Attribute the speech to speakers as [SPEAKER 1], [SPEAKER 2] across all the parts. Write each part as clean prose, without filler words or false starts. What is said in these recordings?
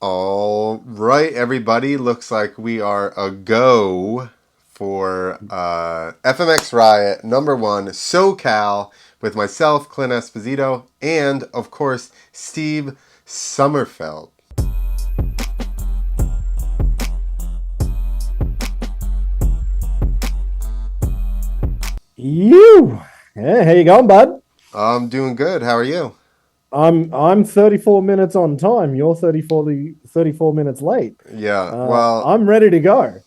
[SPEAKER 1] All right, everybody. Looks like we are a go for FMX Riot #1 SoCal with myself, Clint Esposito, and of course Steve Sommerfeld.
[SPEAKER 2] You. Yeah, how you going, bud?
[SPEAKER 1] I'm doing good. How are you?
[SPEAKER 2] I'm 34 minutes on time. You're 34 minutes late.
[SPEAKER 1] Yeah. Well,
[SPEAKER 2] I'm ready to go.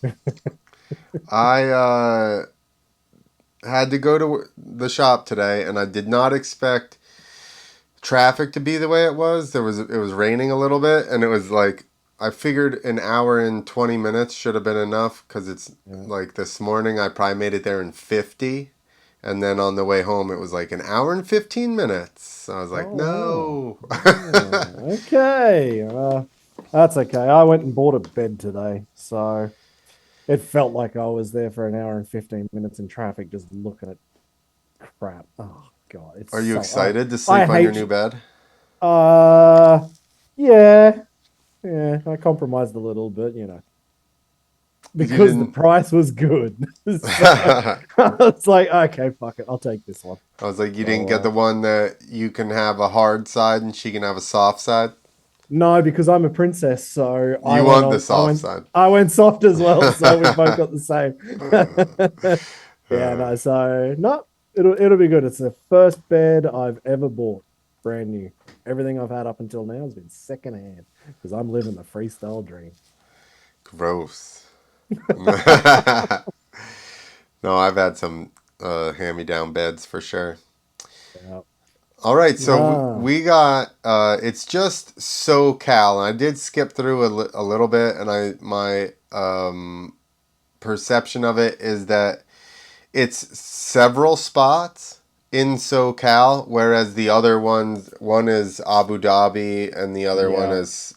[SPEAKER 1] I had to go to the shop today, and I did not expect traffic to be the way it was. It was raining a little bit, and it was like I figured an hour and 20 minutes should have been enough because it's
[SPEAKER 2] Yeah.
[SPEAKER 1] like this morning I probably made it there in 50, and then on the way home it was like an hour and 15 minutes. So I was like,
[SPEAKER 2] Oh wow.
[SPEAKER 1] no.
[SPEAKER 2] Okay. That's okay. I went and bought a bed today, so it felt like I was there for an hour and 15 minutes in traffic just looking at crap. Oh God, it's
[SPEAKER 1] Are you
[SPEAKER 2] so
[SPEAKER 1] excited to
[SPEAKER 2] I
[SPEAKER 1] sleep on your
[SPEAKER 2] hate.
[SPEAKER 1] new bed?
[SPEAKER 2] Uh, yeah, yeah. I compromised a little bit,
[SPEAKER 1] You
[SPEAKER 2] because the
[SPEAKER 1] didn't.
[SPEAKER 2] price was good. So
[SPEAKER 1] I
[SPEAKER 2] I was like, okay, fuck it, I'll take this one.
[SPEAKER 1] was like, you didn't
[SPEAKER 2] So
[SPEAKER 1] get the one that you can have a hard side and she can have a soft side.
[SPEAKER 2] no, because I'm a princess, so
[SPEAKER 1] You want the soft side.
[SPEAKER 2] I went soft as well, so we both got the same. Yeah, no, so no, it'll be good. It's the first bed I've ever bought, brand new. Everything I've had up until now has been secondhand because I'm living the freestyle dream.
[SPEAKER 1] Gross. No, I've had some hand-me-down beds for sure.
[SPEAKER 2] Yeah.
[SPEAKER 1] All right, so
[SPEAKER 2] No.
[SPEAKER 1] we got it's just SoCal, and I did skip through a little bit, and I my perception of it is that it's several spots in SoCal, whereas the other one is Abu Dhabi, and the other one
[SPEAKER 2] Yeah.
[SPEAKER 1] is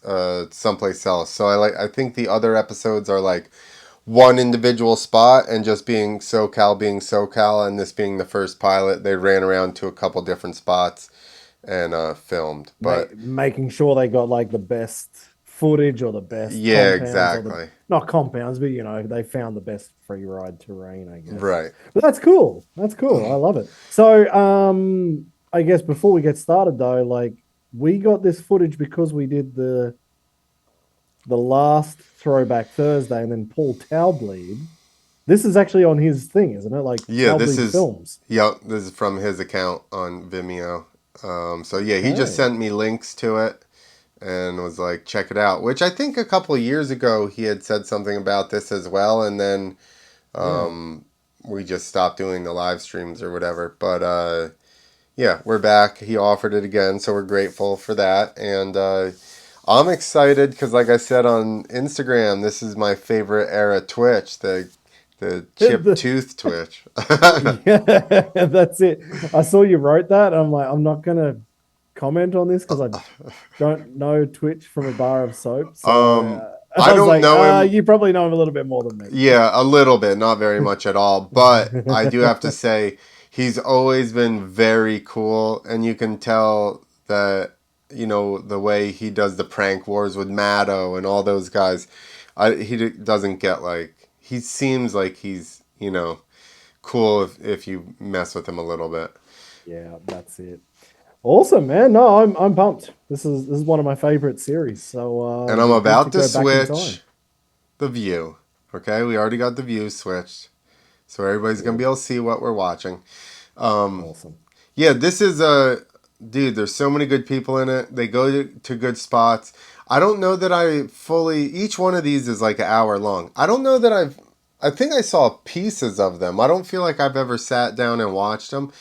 [SPEAKER 1] someplace else. So I think the other episodes are like one individual spot, and just being SoCal, and this being the first pilot, they ran around to a couple different spots and filmed. But
[SPEAKER 2] Making sure they got like the best footage or the best
[SPEAKER 1] yeah,
[SPEAKER 2] compounds or the
[SPEAKER 1] exactly.
[SPEAKER 2] not compounds, but they found the best free ride terrain, I guess.
[SPEAKER 1] Right.
[SPEAKER 2] But that's cool. That's cool. I love it. So, I guess before we get started though, like we got this footage because we did the last Throwback Thursday, and then Paul Towbleed. This is actually on his thing, isn't it? Like
[SPEAKER 1] Yeah,
[SPEAKER 2] Towbleed Films.
[SPEAKER 1] this is from his account on Vimeo. So yeah, he just
[SPEAKER 2] Okay.
[SPEAKER 1] sent me links to it and was like, check it out. Which I think a couple of years ago he had said something about this as well, and then
[SPEAKER 2] Yeah.
[SPEAKER 1] we just stopped doing the live streams or whatever. But yeah, we're back. He offered it again, so we're grateful for that. And I'm excited because, like I said on Instagram, this is my favorite era Twitch, the chip
[SPEAKER 2] The,
[SPEAKER 1] tooth Twitch.
[SPEAKER 2] yeah, that's it. I saw you wrote that. I'm like, I'm not gonna comment on this because I don't know Twitch from a bar of soap. So
[SPEAKER 1] um, I
[SPEAKER 2] I was
[SPEAKER 1] don't
[SPEAKER 2] like,
[SPEAKER 1] know him.
[SPEAKER 2] you probably know him a little bit more than
[SPEAKER 1] Yeah, a little bit, not very much at all. But I do have to
[SPEAKER 2] me.
[SPEAKER 1] say, he's always been very cool, and you can tell that the way he does the prank wars with Maddo and all those guys. Doesn't get like he seems like he's cool if you mess with him a little bit.
[SPEAKER 2] Yeah, that's it. Awesome, man. No, I'm pumped. This is one of my favorite series. So
[SPEAKER 1] And
[SPEAKER 2] it'll
[SPEAKER 1] I'm
[SPEAKER 2] be good to
[SPEAKER 1] about to
[SPEAKER 2] go back in time.
[SPEAKER 1] switch the view. Okay, we already got the view switched, so everybody's gonna be
[SPEAKER 2] Cool.
[SPEAKER 1] able to see what we're watching. Um,
[SPEAKER 2] Awesome.
[SPEAKER 1] Yeah, this is a dude. There's so many good people in it. They go to good spots. I don't know that I fully. Each one of these is like an hour long. I don't know that I've. I think I saw pieces of them. I don't feel like I've ever sat down and watched them.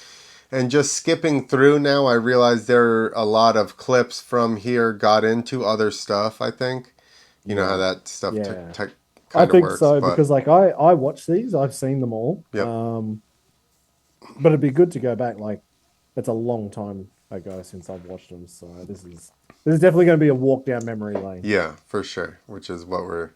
[SPEAKER 1] And just skipping through now, I realize there are a lot of clips from here got into other stuff. I think you know how
[SPEAKER 2] Yeah.
[SPEAKER 1] that stuff
[SPEAKER 2] Yeah. I
[SPEAKER 1] kind of
[SPEAKER 2] think
[SPEAKER 1] works.
[SPEAKER 2] so
[SPEAKER 1] But
[SPEAKER 2] because like I watch these. I've seen them all.
[SPEAKER 1] yep,
[SPEAKER 2] But it'd be good to go back. Like it's a long time ago since I've watched them. So this is definitely going to be a walk down memory lane.
[SPEAKER 1] yeah, for sure. Which is what we're
[SPEAKER 2] What we're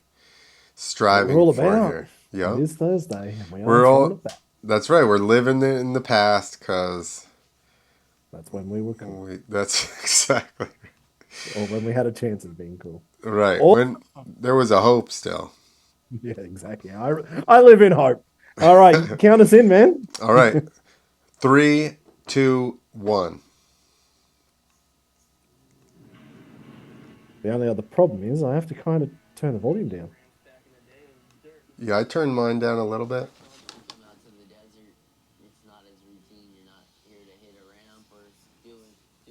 [SPEAKER 1] striving
[SPEAKER 2] all
[SPEAKER 1] for
[SPEAKER 2] about.
[SPEAKER 1] here.
[SPEAKER 2] It
[SPEAKER 1] Yep.
[SPEAKER 2] is Thursday, and we are
[SPEAKER 1] We're
[SPEAKER 2] throwing
[SPEAKER 1] all.
[SPEAKER 2] it back.
[SPEAKER 1] That's right. We're living in the past because
[SPEAKER 2] That's when we were cool,
[SPEAKER 1] that's exactly.
[SPEAKER 2] or when we had a chance of being cool.
[SPEAKER 1] Right.
[SPEAKER 2] Or
[SPEAKER 1] When there was a hope still.
[SPEAKER 2] yeah, exactly. I live in hope. All right, count us in, man.
[SPEAKER 1] All right. 3, 2, 1.
[SPEAKER 2] The only other problem is I have to kind of turn the volume down.
[SPEAKER 1] Yeah, I turned mine down a little bit.
[SPEAKER 3] Come out to the desert, it's not as routine. You're not here to hit a ramp or do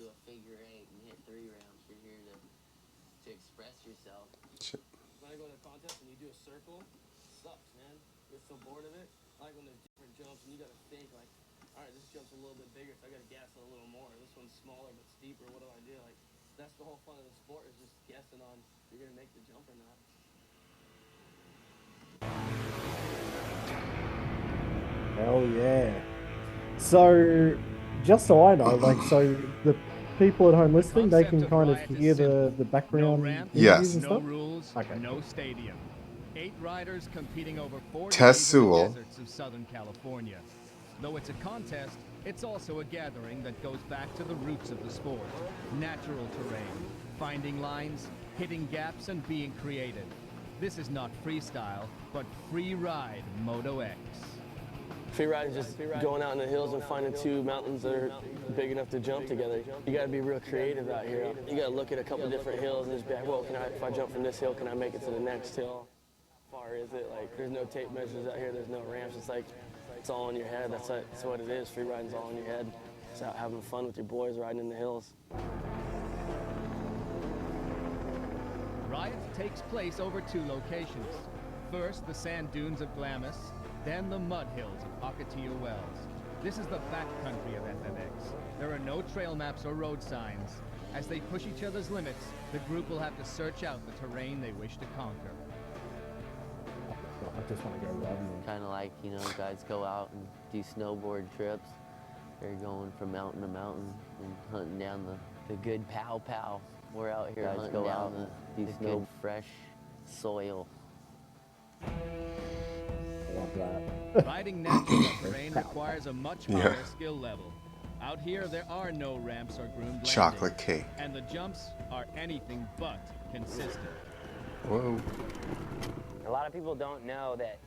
[SPEAKER 3] a figure eight and hit 3 ramps. You're here to express yourself.
[SPEAKER 4] When I go to a contest and you do a circle, it sucks, man. You're so bored of it. I like when there's different jumps and you gotta think like, all right, this jump's a little bit bigger, so I gotta gas it a little more. This one's smaller but steeper. What do I do? Like, that's the whole fun of the sport, is just guessing on if you're gonna make the jump or not.
[SPEAKER 2] Hell yeah. So, just so I know, like, so the people at home listening, they can kind of hear the background interviews
[SPEAKER 1] Yes.
[SPEAKER 2] and
[SPEAKER 5] No
[SPEAKER 2] stuff?
[SPEAKER 5] rules,
[SPEAKER 2] Okay.
[SPEAKER 5] no stadium. 8 riders competing over 4
[SPEAKER 1] Tess
[SPEAKER 5] days in the
[SPEAKER 1] Sewell.
[SPEAKER 5] deserts of Southern California. Though it's a contest, it's also a gathering that goes back to the roots of the sport. Natural terrain, finding lines, hitting gaps, and being creative. This is not freestyle, but free ride Moto X.
[SPEAKER 4] Free ride is just going out in the hills and finding 2 mountains that are big enough to jump together. You gotta be real creative out here. You gotta look at a couple different hills and just be like, well, if I jump from this hill, can I make it to the next hill? How far is it? Like, there's no tape measures out here, there's no ramps. It's like, it's all in your head. That's what it is. Free riding's all in your head. It's out having fun with your boys riding in the hills.
[SPEAKER 5] Riot takes place over 2 locations. First, the sand dunes of Glamis, then the mud hills of Ocotillo Wells. This is the backcountry of FMX. There are no trail maps or road signs. As they push each other's limits, the group will have to search out the terrain they wish to conquer.
[SPEAKER 2] I just want to go riding.
[SPEAKER 3] Kind of like, guys go out and do snowboard trips. They're going from mountain to mountain and hunting down the good pow. We're out here guys hunting down the good fresh soil.
[SPEAKER 2] Love that.
[SPEAKER 5] Riding natural terrain requires a much higher skill level. Out here, there are no ramps or groomed landings.
[SPEAKER 1] Chocolate cake.
[SPEAKER 5] And the jumps are anything but consistent.
[SPEAKER 1] Whoa.
[SPEAKER 6] A lot of people don't know that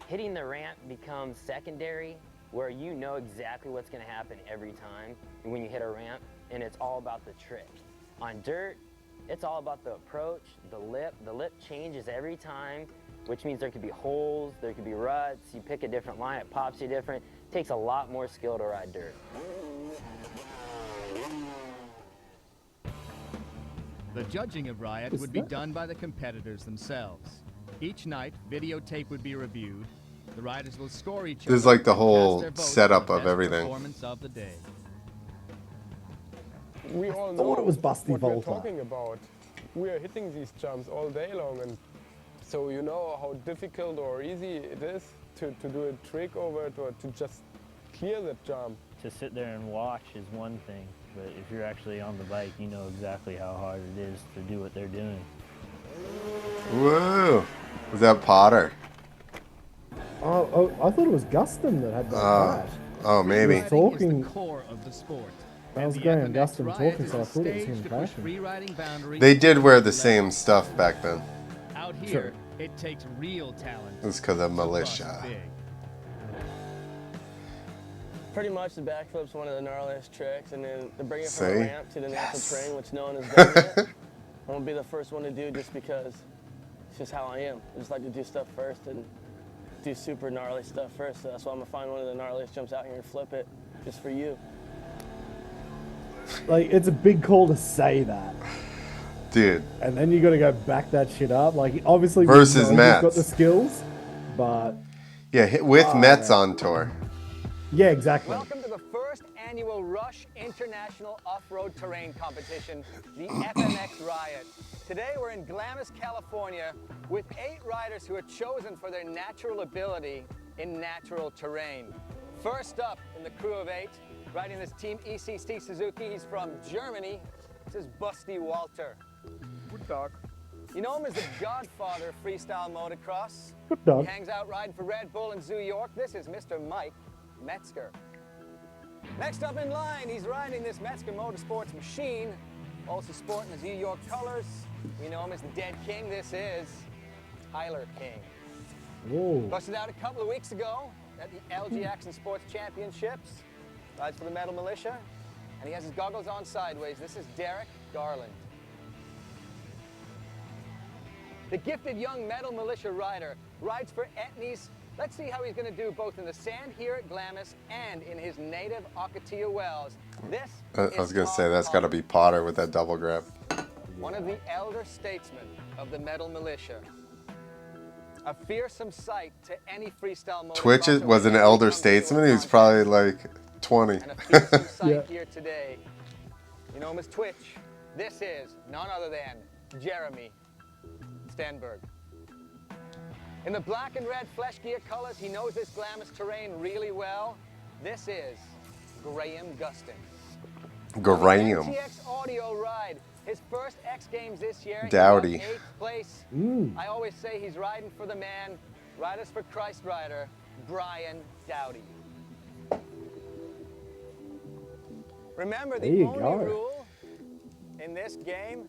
[SPEAKER 6] hitting the ramp becomes secondary, where you know exactly what's going to happen every time when you hit a ramp, and it's all about the trick. On dirt, it's all about the approach, the lip. The lip changes every time, which means there could be holes, there could be ruts. You pick a different line, it pops you different. It takes a lot more skill to ride dirt.
[SPEAKER 5] The judging of Riot would be done by the competitors themselves. Each night, videotape would be reviewed. The riders will score each other.
[SPEAKER 1] This is like the
[SPEAKER 5] and
[SPEAKER 1] whole
[SPEAKER 5] cast their votes
[SPEAKER 1] setup
[SPEAKER 5] for the
[SPEAKER 1] of
[SPEAKER 5] best
[SPEAKER 1] everything.
[SPEAKER 5] Performance of the day.
[SPEAKER 7] We all
[SPEAKER 2] thought
[SPEAKER 7] know
[SPEAKER 2] it was Busty
[SPEAKER 7] what we're
[SPEAKER 2] Volta.
[SPEAKER 7] talking about. We are hitting these jumps all day long, and so you know how difficult or easy it is to do a trick over it or to just clear that jump.
[SPEAKER 8] To sit there and watch is one thing, but if you're actually on the bike, you know exactly how hard it is to do what they're doing.
[SPEAKER 1] Whoa. Was that Potter?
[SPEAKER 2] Oh, I thought it was Gustin that had that crash.
[SPEAKER 1] Oh, maybe.
[SPEAKER 2] He was talking.
[SPEAKER 5] Is the core of the sport.
[SPEAKER 2] I was
[SPEAKER 5] And the
[SPEAKER 2] going
[SPEAKER 5] FMX
[SPEAKER 2] Gustin
[SPEAKER 5] Riot
[SPEAKER 2] talking,
[SPEAKER 5] is
[SPEAKER 2] so I
[SPEAKER 5] a
[SPEAKER 2] thought it was
[SPEAKER 5] stage
[SPEAKER 2] him
[SPEAKER 5] to push
[SPEAKER 2] crashing.
[SPEAKER 5] free riding boundaries
[SPEAKER 1] They did wear the
[SPEAKER 5] to
[SPEAKER 1] same stuff back then.
[SPEAKER 5] Out here,
[SPEAKER 2] Sure.
[SPEAKER 5] it takes real talent.
[SPEAKER 1] It's because of
[SPEAKER 5] to bust
[SPEAKER 1] militia.
[SPEAKER 5] big.
[SPEAKER 4] Pretty much the backflip's one of the gnarliest tricks, and then to bring it from
[SPEAKER 1] See?
[SPEAKER 4] a ramp to the natural terrain, which no one has done yet. I'm gonna be the first one to do just because it's just how I am. I just like to do stuff first and do super gnarly stuff first. So that's why I'm gonna find one of the gnarliest jumps out here and flip it just for you.
[SPEAKER 2] Like, it's a big call to say that.
[SPEAKER 1] Dude.
[SPEAKER 2] And then you got to go back that shit up. Like, obviously,
[SPEAKER 1] Versus
[SPEAKER 2] we know he's got
[SPEAKER 1] Mets.
[SPEAKER 2] the skills, but
[SPEAKER 1] Yeah, with Mets on tour.
[SPEAKER 2] yeah, exactly.
[SPEAKER 9] Welcome to the first annual Rush International Off-Road Terrain Competition, the FMX Riot. Today we're in Glamis, California, with 8 riders who are chosen for their natural ability in natural terrain. First up in the crew of 8, riding this Team ECC Suzuki, he's from Germany. This is Busty Walter.
[SPEAKER 7] Good dog.
[SPEAKER 9] You know him as the godfather of freestyle motocross.
[SPEAKER 2] Good dog.
[SPEAKER 9] He hangs out riding for Red Bull in New York. This is Mr. Mike Metzger. Next up in line, he's riding this Metzger Motorsports machine, also sporting his New York colors. You know him as the Dead King. This is Tyler King.
[SPEAKER 2] Whoa.
[SPEAKER 9] Busted out a couple of weeks ago at the LG Action Sports Championships. Rides for the Metal Militia. And he has his goggles on sideways. This is Derek Garland. The gifted young Metal Militia rider rides for Etnies. Let's see how he's going to do both in the sand here at Glamis and in his native Ocotillo Wells. This
[SPEAKER 1] I was going to say, that's got to be Potter with that double grab.
[SPEAKER 9] one of the elder statesmen of the Metal Militia. A fearsome sight to any freestyle motor.
[SPEAKER 1] Twitch was an elder statesman. He was probably like 20.
[SPEAKER 9] And a fearsome sight
[SPEAKER 2] Yeah.
[SPEAKER 9] here today. You know him as Twitch. This is none other than Jeremy Stenberg. In the black and red flesh gear colors, he knows this Glamis terrain really well. This is Graham Gustin.
[SPEAKER 1] Graham.
[SPEAKER 9] NTX Audio ride. His first X Games this year. He
[SPEAKER 1] Dowdy.
[SPEAKER 9] got 8th place. I always say he's riding for the man. Riders for Christ rider, Brian Dowdy. Remember,
[SPEAKER 2] There
[SPEAKER 9] the
[SPEAKER 2] you
[SPEAKER 9] only
[SPEAKER 2] go.
[SPEAKER 9] rule in this game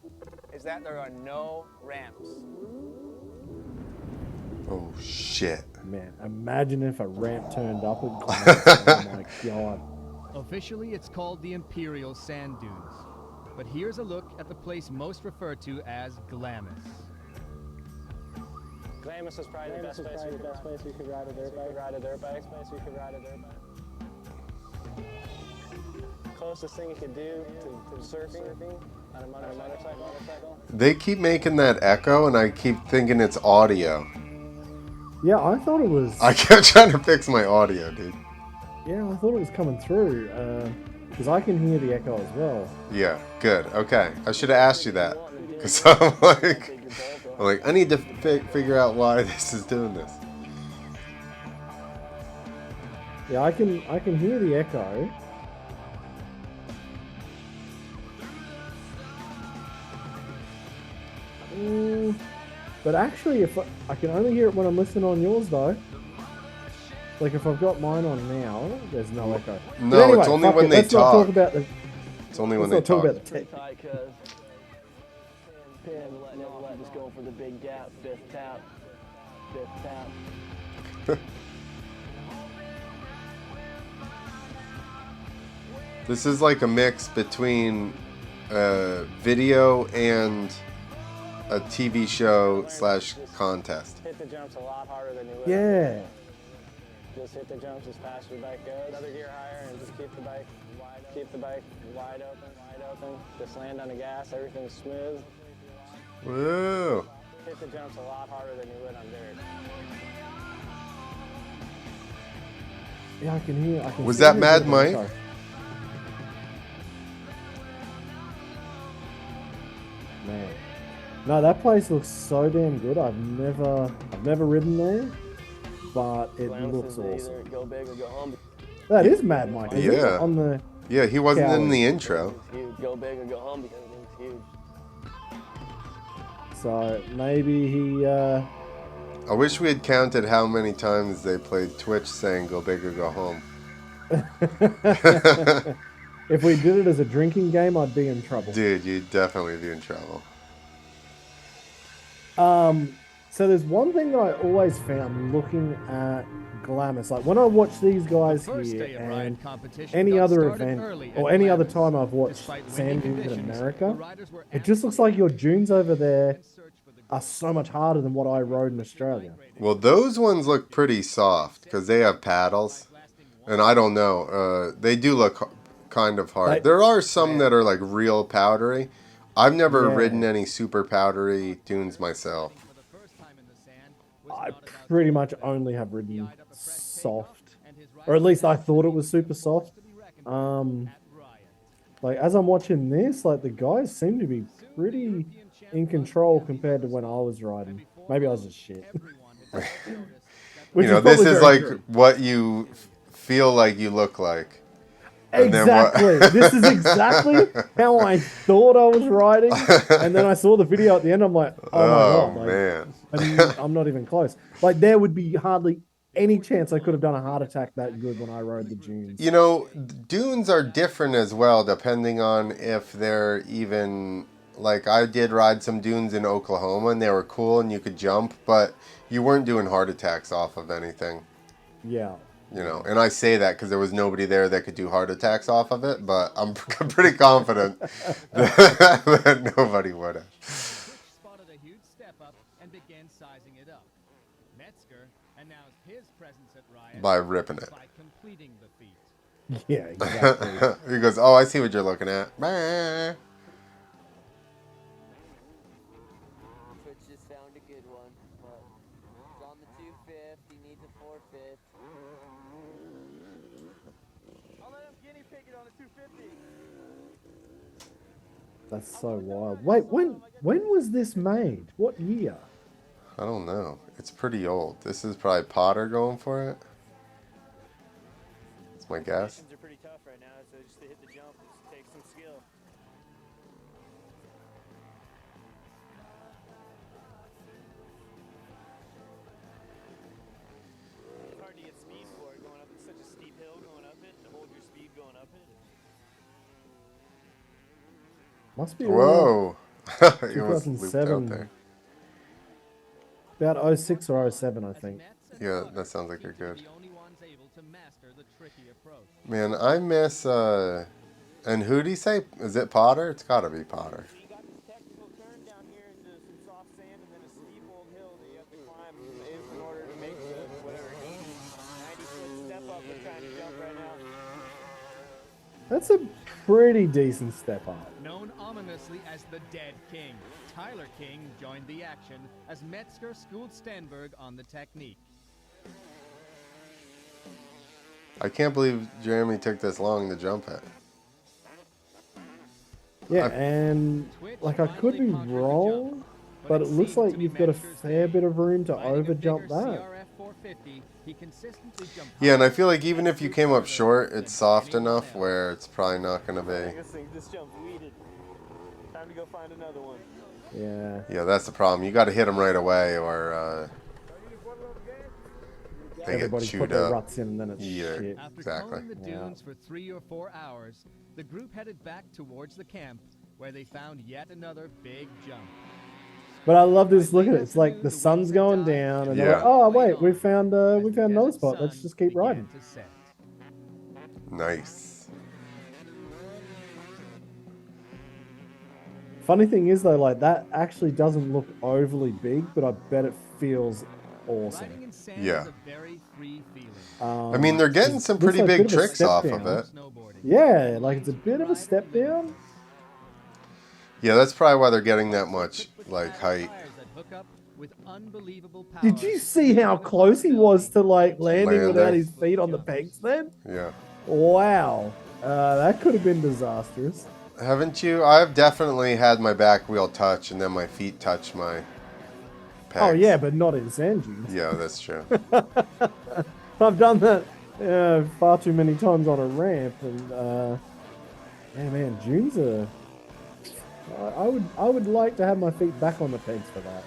[SPEAKER 9] is that there are no ramps.
[SPEAKER 1] Oh, shit.
[SPEAKER 2] Man, imagine if a ramp turned up at Glamis. Oh my god.
[SPEAKER 5] Officially, it's called the Imperial Sand Dunes. But here's a look at the place most referred to as Glamis.
[SPEAKER 4] Glamis is probably the best place you could ride a dirt bike. Closest thing you could do to surfing on a motorcycle.
[SPEAKER 1] They keep making that echo, and I keep thinking it's audio.
[SPEAKER 2] Yeah, I thought it was.
[SPEAKER 1] I kept trying to fix my audio, dude.
[SPEAKER 2] Yeah, I thought it was coming through. Because I can hear the echo as well.
[SPEAKER 1] Yeah, good. Okay. I should have asked you that. Because I'm like, I need to figure out why this is doing this.
[SPEAKER 2] Yeah, I can hear the echo. But actually, if I can only hear it when I'm listening on yours, though. Like if I've got mine on now, there's no echo.
[SPEAKER 1] No,
[SPEAKER 2] But anyway,
[SPEAKER 1] it's only
[SPEAKER 2] fuck
[SPEAKER 1] when
[SPEAKER 2] it,
[SPEAKER 1] they
[SPEAKER 2] let's not
[SPEAKER 1] talk.
[SPEAKER 2] talk about the.
[SPEAKER 1] It's only when
[SPEAKER 2] Let's
[SPEAKER 1] they
[SPEAKER 2] not talk
[SPEAKER 1] talk.
[SPEAKER 2] about the tech.
[SPEAKER 4] Tight, cuz. Pin, just going for the big gap, fifth tap.
[SPEAKER 1] This is like a mix between video and a TV show / contest.
[SPEAKER 4] Hit the jumps a lot harder than you would.
[SPEAKER 2] Yeah.
[SPEAKER 4] Just hit the jumps as fast as your bike goes. Another gear higher and just keep the bike wide open. Just land on the gas, everything's smooth.
[SPEAKER 1] Woo!
[SPEAKER 4] Hit the jumps a lot harder than you would on dirt.
[SPEAKER 2] Yeah, I can hear.
[SPEAKER 1] Was
[SPEAKER 2] still
[SPEAKER 1] that
[SPEAKER 2] hear
[SPEAKER 1] Mad
[SPEAKER 2] the
[SPEAKER 1] Mike?
[SPEAKER 2] echo. Man, no, that place looks so damn good. I've never ridden there, but it looks awesome.
[SPEAKER 4] Go big or go home.
[SPEAKER 2] That is Mad Mike. Isn't it?
[SPEAKER 1] Yeah.
[SPEAKER 2] On the.
[SPEAKER 1] Yeah, he wasn't in
[SPEAKER 2] Cali.
[SPEAKER 1] the intro.
[SPEAKER 4] Huge. Go big or go home because it's huge.
[SPEAKER 2] So maybe he.
[SPEAKER 1] I wish we had counted how many times they played Twitch saying "Go big or go home."
[SPEAKER 2] If we did it as a drinking game, I'd be in trouble.
[SPEAKER 1] Dude, you'd definitely be in trouble.
[SPEAKER 2] So there's one thing that I always found looking at Glamis, like when I watch these guys
[SPEAKER 5] First
[SPEAKER 2] here
[SPEAKER 5] day of Riot
[SPEAKER 2] and
[SPEAKER 5] competition
[SPEAKER 2] any
[SPEAKER 5] got
[SPEAKER 2] other
[SPEAKER 5] started
[SPEAKER 2] event
[SPEAKER 5] early
[SPEAKER 2] or
[SPEAKER 5] at
[SPEAKER 2] any other
[SPEAKER 5] Glamis.
[SPEAKER 2] time I've watched
[SPEAKER 5] Despite
[SPEAKER 2] sand
[SPEAKER 5] windy
[SPEAKER 2] dunes in
[SPEAKER 5] conditions,
[SPEAKER 2] America,
[SPEAKER 5] the riders were
[SPEAKER 2] it just looks like your dunes over there
[SPEAKER 5] in search for the
[SPEAKER 2] are so much harder than what I rode in Australia.
[SPEAKER 1] Well, those ones look pretty soft because they have paddles, and I don't know. They do look kind of hard. There are some that are like real powdery. I've never
[SPEAKER 2] Yeah.
[SPEAKER 1] ridden any super powdery dunes myself.
[SPEAKER 5] for the first time in the sand was
[SPEAKER 2] I
[SPEAKER 5] not about
[SPEAKER 2] pretty much only have ridden soft, or at least I thought it was super soft. Like as I'm watching this, like the guys seem to be pretty in control compared to when I was riding. Maybe I was just shit. Which
[SPEAKER 1] You know,
[SPEAKER 2] is
[SPEAKER 1] this
[SPEAKER 2] probably
[SPEAKER 1] is
[SPEAKER 2] very
[SPEAKER 1] like
[SPEAKER 2] true.
[SPEAKER 1] what you feel like you look like. And then what-
[SPEAKER 2] Exactly. This is exactly how I thought I was riding, and then I saw the video at the end. I'm like, oh my
[SPEAKER 1] Oh,
[SPEAKER 2] god, like,
[SPEAKER 1] man.
[SPEAKER 2] I'm not even close. Like there would be hardly any chance I could have done a heart attack that good when I rode the dunes.
[SPEAKER 1] You know, dunes are different as well, depending on if they're even Like, I did ride some dunes in Oklahoma, and they were cool, and you could jump, but you weren't doing heart attacks off of anything.
[SPEAKER 2] Yeah.
[SPEAKER 1] You know, and I say that because there was nobody there that could do heart attacks off of it, but I'm pretty confident that nobody would have.
[SPEAKER 5] Twitch spotted a huge step up and began sizing it up. Metzger announced his presence at Riot
[SPEAKER 1] By ripping it.
[SPEAKER 5] by completing the feat.
[SPEAKER 2] Yeah, exactly.
[SPEAKER 1] He goes, oh, I see what you're looking at. Bah.
[SPEAKER 3] Twitch just found a good one, but it's on the 250, needs a 450.
[SPEAKER 4] I'll let him guinea pig it on a 250.
[SPEAKER 2] That's so wild. Wait, when was this made? What year?
[SPEAKER 1] I don't know. It's pretty old. This is probably Potter going for it. That's my guess.
[SPEAKER 8] Conditions are pretty tough right now, so just to hit the jump, it takes some skill. It's hard to get speed for it going up. It's such a steep hill going up it, to hold your speed going up it.
[SPEAKER 2] Must be
[SPEAKER 1] Whoa. It was looped out
[SPEAKER 2] 2007.
[SPEAKER 1] there.
[SPEAKER 2] About 06 or 07, I think.
[SPEAKER 1] Yeah, that sounds like a good.
[SPEAKER 5] The only ones able to master the tricky approach.
[SPEAKER 1] Man, I miss, and who'd he say? Is it Potter? It's gotta be Potter.
[SPEAKER 8] So you got this technical turn down here into some soft sand and then a steep old hill that you have to climb in order to make the, whatever, 90-foot step up we're trying to jump right now.
[SPEAKER 2] That's a pretty decent step up.
[SPEAKER 5] Known ominously as the Dead King, Tyler King joined the action as Metzger schooled Stenberg on the technique.
[SPEAKER 1] I can't believe Jeremy took this long to jump it.
[SPEAKER 2] Yeah, and like I could be wrong, but it looks like you've got a fair bit of room to over jump that.
[SPEAKER 1] Yeah, and I feel like even if you came up short, it's soft enough where it's probably not going to be.
[SPEAKER 8] This jump's weeded. Time to go find another one.
[SPEAKER 2] Yeah.
[SPEAKER 1] Yeah, that's the problem. You got to hit them right away or they
[SPEAKER 2] Everybody
[SPEAKER 1] get
[SPEAKER 2] put
[SPEAKER 1] chewed
[SPEAKER 2] their
[SPEAKER 1] up.
[SPEAKER 2] ruts in and then it's
[SPEAKER 1] Yeah,
[SPEAKER 2] shit.
[SPEAKER 5] After
[SPEAKER 1] exactly.
[SPEAKER 5] combing the dunes for 3 or 4 hours, the group headed back towards the camp, where they found yet another big jump.
[SPEAKER 2] But I love this. Look at it. It's like the sun's going down, and they're like,
[SPEAKER 1] Yeah.
[SPEAKER 2] "Oh wait, we found another spot. Let's just keep riding."
[SPEAKER 1] Nice.
[SPEAKER 2] Funny thing is though, like that actually doesn't look overly big, but I bet it feels awesome.
[SPEAKER 1] Yeah.
[SPEAKER 2] I
[SPEAKER 1] I mean, they're getting some pretty big tricks off of it.
[SPEAKER 2] Yeah, like it's a bit of a step down.
[SPEAKER 1] Yeah, that's probably why they're getting that much like height.
[SPEAKER 2] Did you see how close he was to like landing without
[SPEAKER 1] Landing.
[SPEAKER 2] his feet on the pegs then?
[SPEAKER 1] Yeah.
[SPEAKER 2] Wow. That could have been disastrous.
[SPEAKER 1] Haven't you? I've definitely had my back wheel touch and then my feet touch my pegs.
[SPEAKER 2] Oh yeah, but not in sand dunes.
[SPEAKER 1] Yeah, that's true.
[SPEAKER 2] I've done that far too many times on a ramp, and man, dunes are. I would like to have my feet back on the pegs for that.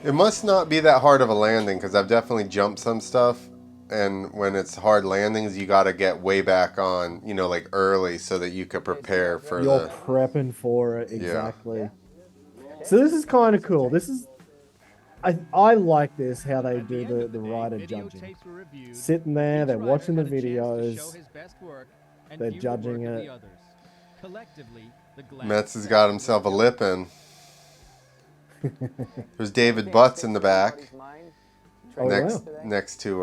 [SPEAKER 1] It must not be that hard of a landing because I've definitely jumped some stuff, and when it's hard landings, you got to get way back on, you know, like early so that you could prepare for
[SPEAKER 2] You're
[SPEAKER 1] the.
[SPEAKER 2] prepping for it, exactly. So this is kind of cool. This is. I like this, how they do the rider judging. Sitting there, they're watching the videos, they're judging it.
[SPEAKER 1] Metz has got himself a lip in. There's David Butts in the back,
[SPEAKER 2] Oh, wow.
[SPEAKER 1] next to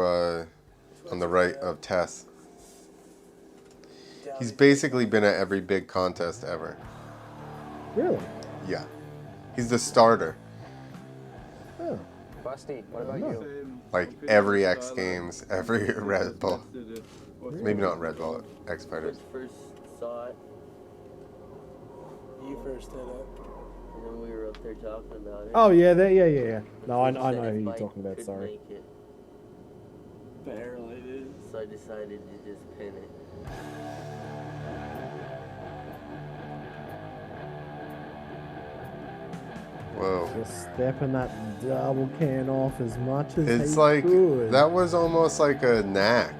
[SPEAKER 1] on the right of Tess. He's basically been at every big contest ever.
[SPEAKER 2] Really?
[SPEAKER 1] Yeah, he's the starter.
[SPEAKER 2] Oh.
[SPEAKER 9] Busty, what about you?
[SPEAKER 1] Like every X Games, every Red Bull. Maybe not Red Bull, X Fighters.
[SPEAKER 3] First saw it,
[SPEAKER 10] You first hit it.
[SPEAKER 3] and then we were up there talking about it.
[SPEAKER 2] Oh yeah, yeah. No, I
[SPEAKER 3] Said
[SPEAKER 2] know
[SPEAKER 3] if
[SPEAKER 2] who you're
[SPEAKER 3] Mike
[SPEAKER 2] talking about.
[SPEAKER 3] could
[SPEAKER 2] Sorry.
[SPEAKER 3] make it,
[SPEAKER 10] Barely, dude.
[SPEAKER 3] so I decided to just pin it.
[SPEAKER 1] Whoa.
[SPEAKER 2] Just stepping that double can off as much as
[SPEAKER 1] It's
[SPEAKER 2] he
[SPEAKER 1] like,
[SPEAKER 2] could.
[SPEAKER 1] that was almost like a knack.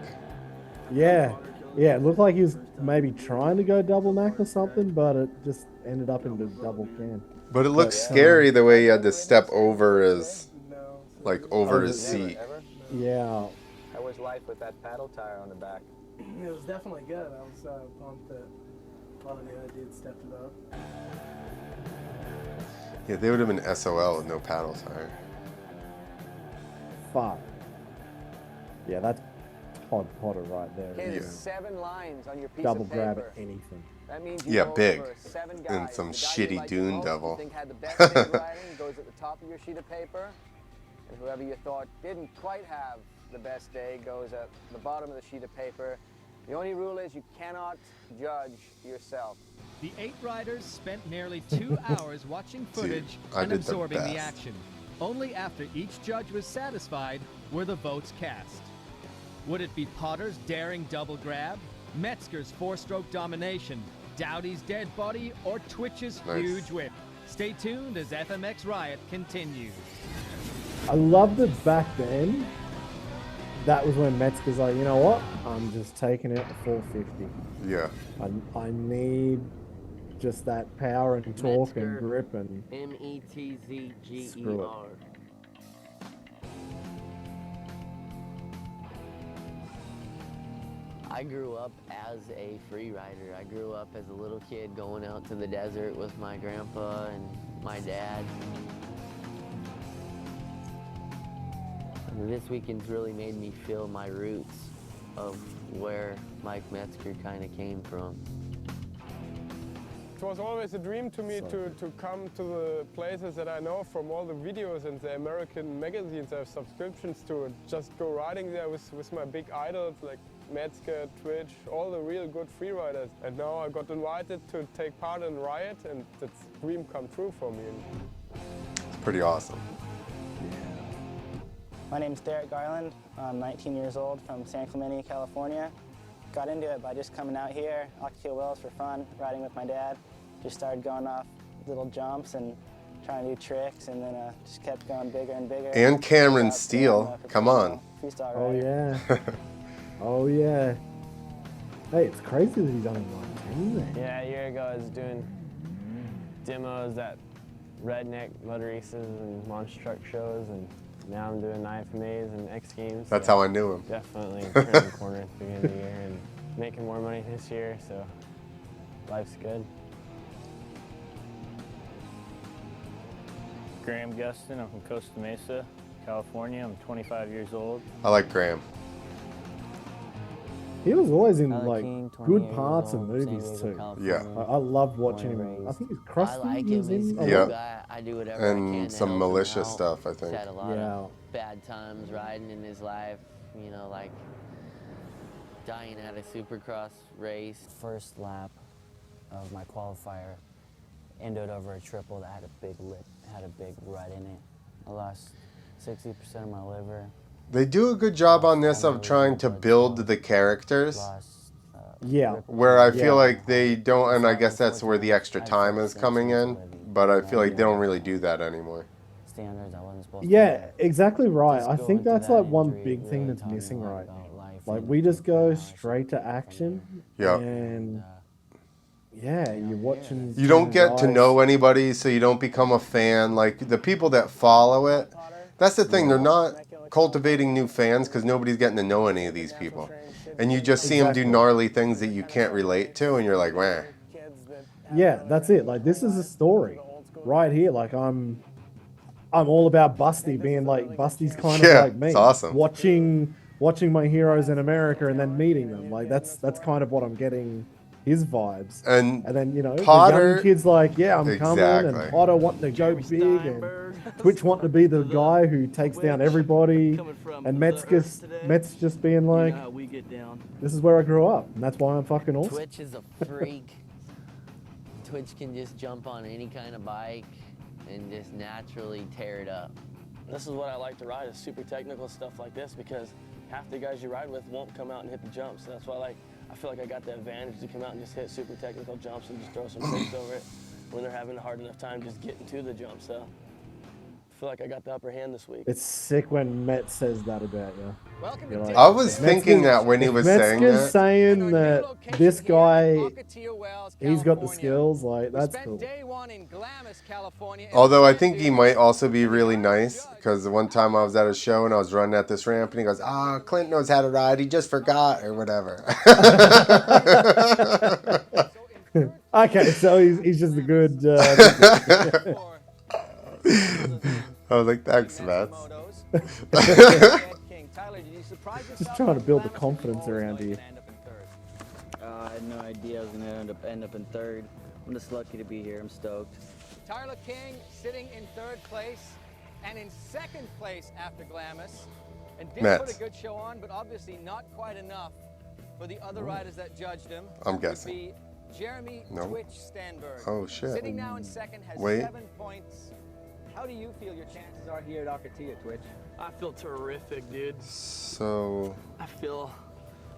[SPEAKER 2] Yeah, Yeah, it looked like he was maybe trying to go double mac or something, but it just ended up into double can.
[SPEAKER 1] But it looks
[SPEAKER 2] But,
[SPEAKER 1] scary the way he had to step over his, like, over his
[SPEAKER 2] Over-
[SPEAKER 1] seat.
[SPEAKER 2] Yeah,
[SPEAKER 9] How was life with that paddle tire on the back?
[SPEAKER 10] It was definitely good. I was pumped that a lot of the other dudes stepped it up.
[SPEAKER 1] Yeah, they would have been SOL with no paddle tire.
[SPEAKER 2] fuck. Yeah, that's Todd Potter right there.
[SPEAKER 9] Okay, there's
[SPEAKER 1] Yeah.
[SPEAKER 9] 7 lines on your piece
[SPEAKER 2] Double
[SPEAKER 9] of
[SPEAKER 2] grab
[SPEAKER 9] paper.
[SPEAKER 2] anything.
[SPEAKER 9] That means you
[SPEAKER 1] Yeah,
[SPEAKER 9] go
[SPEAKER 1] big.
[SPEAKER 9] over 7 guys.
[SPEAKER 1] And some
[SPEAKER 9] The guy
[SPEAKER 1] shitty
[SPEAKER 9] you like the
[SPEAKER 1] dune
[SPEAKER 9] most,
[SPEAKER 1] devil.
[SPEAKER 9] You think had the best day riding goes at the top of your sheet of paper. And whoever you thought didn't quite have the best day goes at the bottom of the sheet of paper. The only rule is you cannot judge yourself.
[SPEAKER 5] The 8 riders spent nearly 2 hours watching footage
[SPEAKER 1] I
[SPEAKER 5] and
[SPEAKER 1] did the
[SPEAKER 5] absorbing the
[SPEAKER 1] best.
[SPEAKER 5] action. Only after each judge was satisfied were the votes cast. Would it be Potter's daring double grab, Metzger's 4-stroke domination, Dowdy's dead body, or Twitch's
[SPEAKER 1] Nice.
[SPEAKER 5] huge whip? Stay tuned as FMX Riot continues.
[SPEAKER 2] I love that back then. That was when Metzger's like, you know what? I'm just taking it to 450.
[SPEAKER 1] Yeah.
[SPEAKER 2] I need just that power and torque and
[SPEAKER 3] Metzger.
[SPEAKER 2] grip and
[SPEAKER 3] METZGER.
[SPEAKER 2] Screw it.
[SPEAKER 3] I grew up as a free rider. I grew up as a little kid going out to the desert with my grandpa and my dad. And this weekend's really made me feel my roots of where Mike Metzger kind of came from.
[SPEAKER 7] It was always a dream to me to come to the places that I know from all the videos and the American magazines I have subscriptions to, and just go riding there with my big idols like Metzger, Twitch, all the real good freeriders. And now I got invited to take part in Riot, and that's a dream come true for me.
[SPEAKER 1] It's pretty awesome.
[SPEAKER 11] My name's Derek Garland. I'm 19 years old from San Clemente, California. Got into it by just coming out here, Ocotillo Wells for fun, riding with my dad. Just started going off little jumps and trying to do tricks, and then just kept going bigger and bigger.
[SPEAKER 1] And Cameron
[SPEAKER 11] Ended up
[SPEAKER 1] Steele,
[SPEAKER 11] being a
[SPEAKER 1] come on.
[SPEAKER 11] professional freestyle
[SPEAKER 2] oh
[SPEAKER 11] rider.
[SPEAKER 2] yeah. Oh yeah. Hey, it's crazy that he's only 19 then.
[SPEAKER 12] Yeah, a year ago I was doing demos at redneck motor races and monster truck shows, and now I'm doing IFMAs and X Games.
[SPEAKER 1] That's how I knew him.
[SPEAKER 12] Definitely turning the corner at the beginning of the year and making more money this year, so life's good.
[SPEAKER 13] Graham Gustin, I'm from Costa Mesa, California. I'm 25 years old.
[SPEAKER 1] I like Graham.
[SPEAKER 2] He was always in
[SPEAKER 3] Tyler
[SPEAKER 2] like
[SPEAKER 3] King, 28
[SPEAKER 2] good
[SPEAKER 3] years
[SPEAKER 2] parts of
[SPEAKER 3] old,
[SPEAKER 2] movies
[SPEAKER 3] San Diego,
[SPEAKER 2] too.
[SPEAKER 3] California.
[SPEAKER 1] Yeah.
[SPEAKER 2] I loved watching
[SPEAKER 3] Born and
[SPEAKER 2] him. I
[SPEAKER 3] raised.
[SPEAKER 2] think he's
[SPEAKER 3] I
[SPEAKER 2] Krusty.
[SPEAKER 3] like
[SPEAKER 2] He
[SPEAKER 3] him.
[SPEAKER 2] was
[SPEAKER 3] He's a
[SPEAKER 2] in
[SPEAKER 3] cool
[SPEAKER 2] a
[SPEAKER 1] Yeah.
[SPEAKER 2] lot.
[SPEAKER 3] guy. I do whatever I can
[SPEAKER 1] And
[SPEAKER 3] to
[SPEAKER 1] some
[SPEAKER 3] help him
[SPEAKER 1] militia
[SPEAKER 3] out.
[SPEAKER 1] stuff, I
[SPEAKER 3] He's
[SPEAKER 1] think.
[SPEAKER 3] had a lot
[SPEAKER 2] Yeah.
[SPEAKER 3] of bad times riding in his life, you know, like dying at a supercross race.
[SPEAKER 14] First lap of my qualifier ended over a triple that had a big lip, had a big rut in it. I lost 60% of my liver.
[SPEAKER 1] They do a good job on this of trying to build the characters.
[SPEAKER 14] Lost,
[SPEAKER 2] Yeah.
[SPEAKER 1] Where I feel
[SPEAKER 2] Yeah.
[SPEAKER 1] like they don't, and I guess that's where the extra time is coming in, but I feel like they don't really do that anymore.
[SPEAKER 14] standards I wasn't supposed to
[SPEAKER 2] Yeah,
[SPEAKER 14] hit.
[SPEAKER 2] exactly right.
[SPEAKER 14] Just
[SPEAKER 2] I
[SPEAKER 14] going
[SPEAKER 2] think
[SPEAKER 14] through
[SPEAKER 2] that's
[SPEAKER 14] that
[SPEAKER 2] like one
[SPEAKER 14] injury
[SPEAKER 2] big thing
[SPEAKER 14] really
[SPEAKER 2] that's
[SPEAKER 14] taught me a
[SPEAKER 2] missing
[SPEAKER 14] lot
[SPEAKER 2] right
[SPEAKER 14] about
[SPEAKER 2] now.
[SPEAKER 14] life
[SPEAKER 2] Like
[SPEAKER 14] and
[SPEAKER 2] we just go
[SPEAKER 14] how I should
[SPEAKER 2] straight to
[SPEAKER 14] from
[SPEAKER 2] action,
[SPEAKER 1] Yeah.
[SPEAKER 2] and yeah, you're watching.
[SPEAKER 1] You don't
[SPEAKER 2] two
[SPEAKER 1] get to
[SPEAKER 2] guys-
[SPEAKER 1] know anybody, so you don't become a fan. Like, the people that follow it, that's the thing. They're not cultivating new fans because nobody's getting to know any of these people. And you just see them do
[SPEAKER 2] Exactly.
[SPEAKER 1] gnarly things that you can't relate to, and you're like, meh.
[SPEAKER 2] Yeah, that's it. Like this is a story right here. Like I'm all about Busty being like Busty's kind
[SPEAKER 1] Yeah,
[SPEAKER 2] of like me.
[SPEAKER 1] it's awesome.
[SPEAKER 2] Watching my heroes in America and then meeting them. Like that's kind of what I'm getting. His vibes.
[SPEAKER 1] And
[SPEAKER 2] then the
[SPEAKER 1] Potter-
[SPEAKER 2] young kids like, yeah, I'm coming,
[SPEAKER 1] Exactly.
[SPEAKER 2] and Potter wanting to go big, and Twitch wanting to be the guy who takes down everybody, and Met's just being like, this is where I grew up, and that's why I'm fucking awesome.
[SPEAKER 3] Twitch is a freak. Twitch can just jump on any kind of bike and just naturally tear it up.
[SPEAKER 4] This is what I like to ride, is super technical stuff like this, because half the guys you ride with won't come out and hit the jumps. So that's why I feel like I got the advantage to come out and just hit super technical jumps and just throw some tricks over it when they're having a hard enough time just getting to the jump. So feel like I got the upper hand this week.
[SPEAKER 2] It's sick when Met says that about you.
[SPEAKER 9] Welcome
[SPEAKER 2] You're
[SPEAKER 9] to
[SPEAKER 2] like,
[SPEAKER 1] I was
[SPEAKER 2] if
[SPEAKER 1] thinking
[SPEAKER 2] Metzger's-
[SPEAKER 1] that when he
[SPEAKER 2] if
[SPEAKER 1] was saying
[SPEAKER 2] Metzger's
[SPEAKER 1] that.
[SPEAKER 2] saying that this guy,
[SPEAKER 9] Ocotillo Wells,
[SPEAKER 2] he's got the
[SPEAKER 9] California.
[SPEAKER 2] skills, like,
[SPEAKER 9] We
[SPEAKER 2] that's
[SPEAKER 9] spent
[SPEAKER 2] cool.
[SPEAKER 9] day one in Glamis, California. and
[SPEAKER 1] Although I
[SPEAKER 9] the
[SPEAKER 1] think he
[SPEAKER 9] sand
[SPEAKER 1] might
[SPEAKER 9] dunes.
[SPEAKER 1] also be really nice, because the one time I was at a show and I was running at this ramp and he goes, "Ah, Clint knows how to ride, he just forgot," or whatever.
[SPEAKER 2] Okay, so he's just a good.
[SPEAKER 1] I was like, "Thanks, Matt."
[SPEAKER 2] Just trying to build the confidence around you.
[SPEAKER 14] I had no idea I was gonna end up in third. I'm just lucky to be here. I'm stoked.
[SPEAKER 9] Tyler King sitting in third place and in second place after Glamis. And did
[SPEAKER 1] Mets.
[SPEAKER 9] put a good show on, but obviously not quite enough for the other riders that judged him.
[SPEAKER 1] I'm
[SPEAKER 9] Would
[SPEAKER 1] guessing.
[SPEAKER 9] be Jeremy
[SPEAKER 1] No.
[SPEAKER 9] Twitch Stanberg.
[SPEAKER 1] Oh, shit.
[SPEAKER 9] Sitting now in second has
[SPEAKER 1] Wait.
[SPEAKER 9] 7 points. How do you feel your chances are here at Ocotillo, Twitch?
[SPEAKER 4] I feel terrific, dude.
[SPEAKER 1] So
[SPEAKER 4] I feel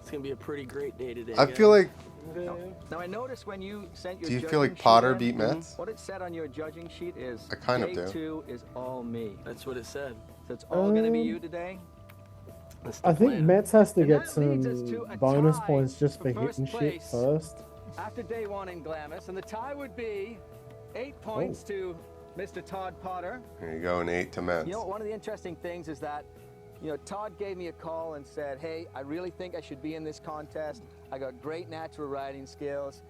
[SPEAKER 4] it's gonna be a pretty great day today.
[SPEAKER 1] I feel like.
[SPEAKER 9] Now I noticed when you sent your
[SPEAKER 1] Do you
[SPEAKER 9] judging
[SPEAKER 1] feel like
[SPEAKER 9] sheet
[SPEAKER 1] Potter
[SPEAKER 9] in,
[SPEAKER 1] beat Mets?
[SPEAKER 9] What it said on your judging sheet is
[SPEAKER 1] I kind of
[SPEAKER 9] day
[SPEAKER 1] do.
[SPEAKER 9] 2 is all me.
[SPEAKER 4] That's what it said.
[SPEAKER 9] So it's all going to be you today?
[SPEAKER 4] That's the
[SPEAKER 2] I think
[SPEAKER 4] plan.
[SPEAKER 2] Mets has to
[SPEAKER 9] And
[SPEAKER 2] get
[SPEAKER 9] that leads us
[SPEAKER 2] some
[SPEAKER 9] to a
[SPEAKER 2] bonus
[SPEAKER 9] tie
[SPEAKER 2] points just for
[SPEAKER 9] for
[SPEAKER 2] hitting
[SPEAKER 9] first
[SPEAKER 2] shit
[SPEAKER 9] place.
[SPEAKER 2] first.
[SPEAKER 9] After day 1 in Glamis, and the tie would be 8 points to Mr. Todd Potter.
[SPEAKER 1] There you go, an 8 to Mets.
[SPEAKER 9] You know, one of the interesting things is that, you know, Todd gave me a call and said, hey, I really think I should be in this contest. I got great natural riding skills,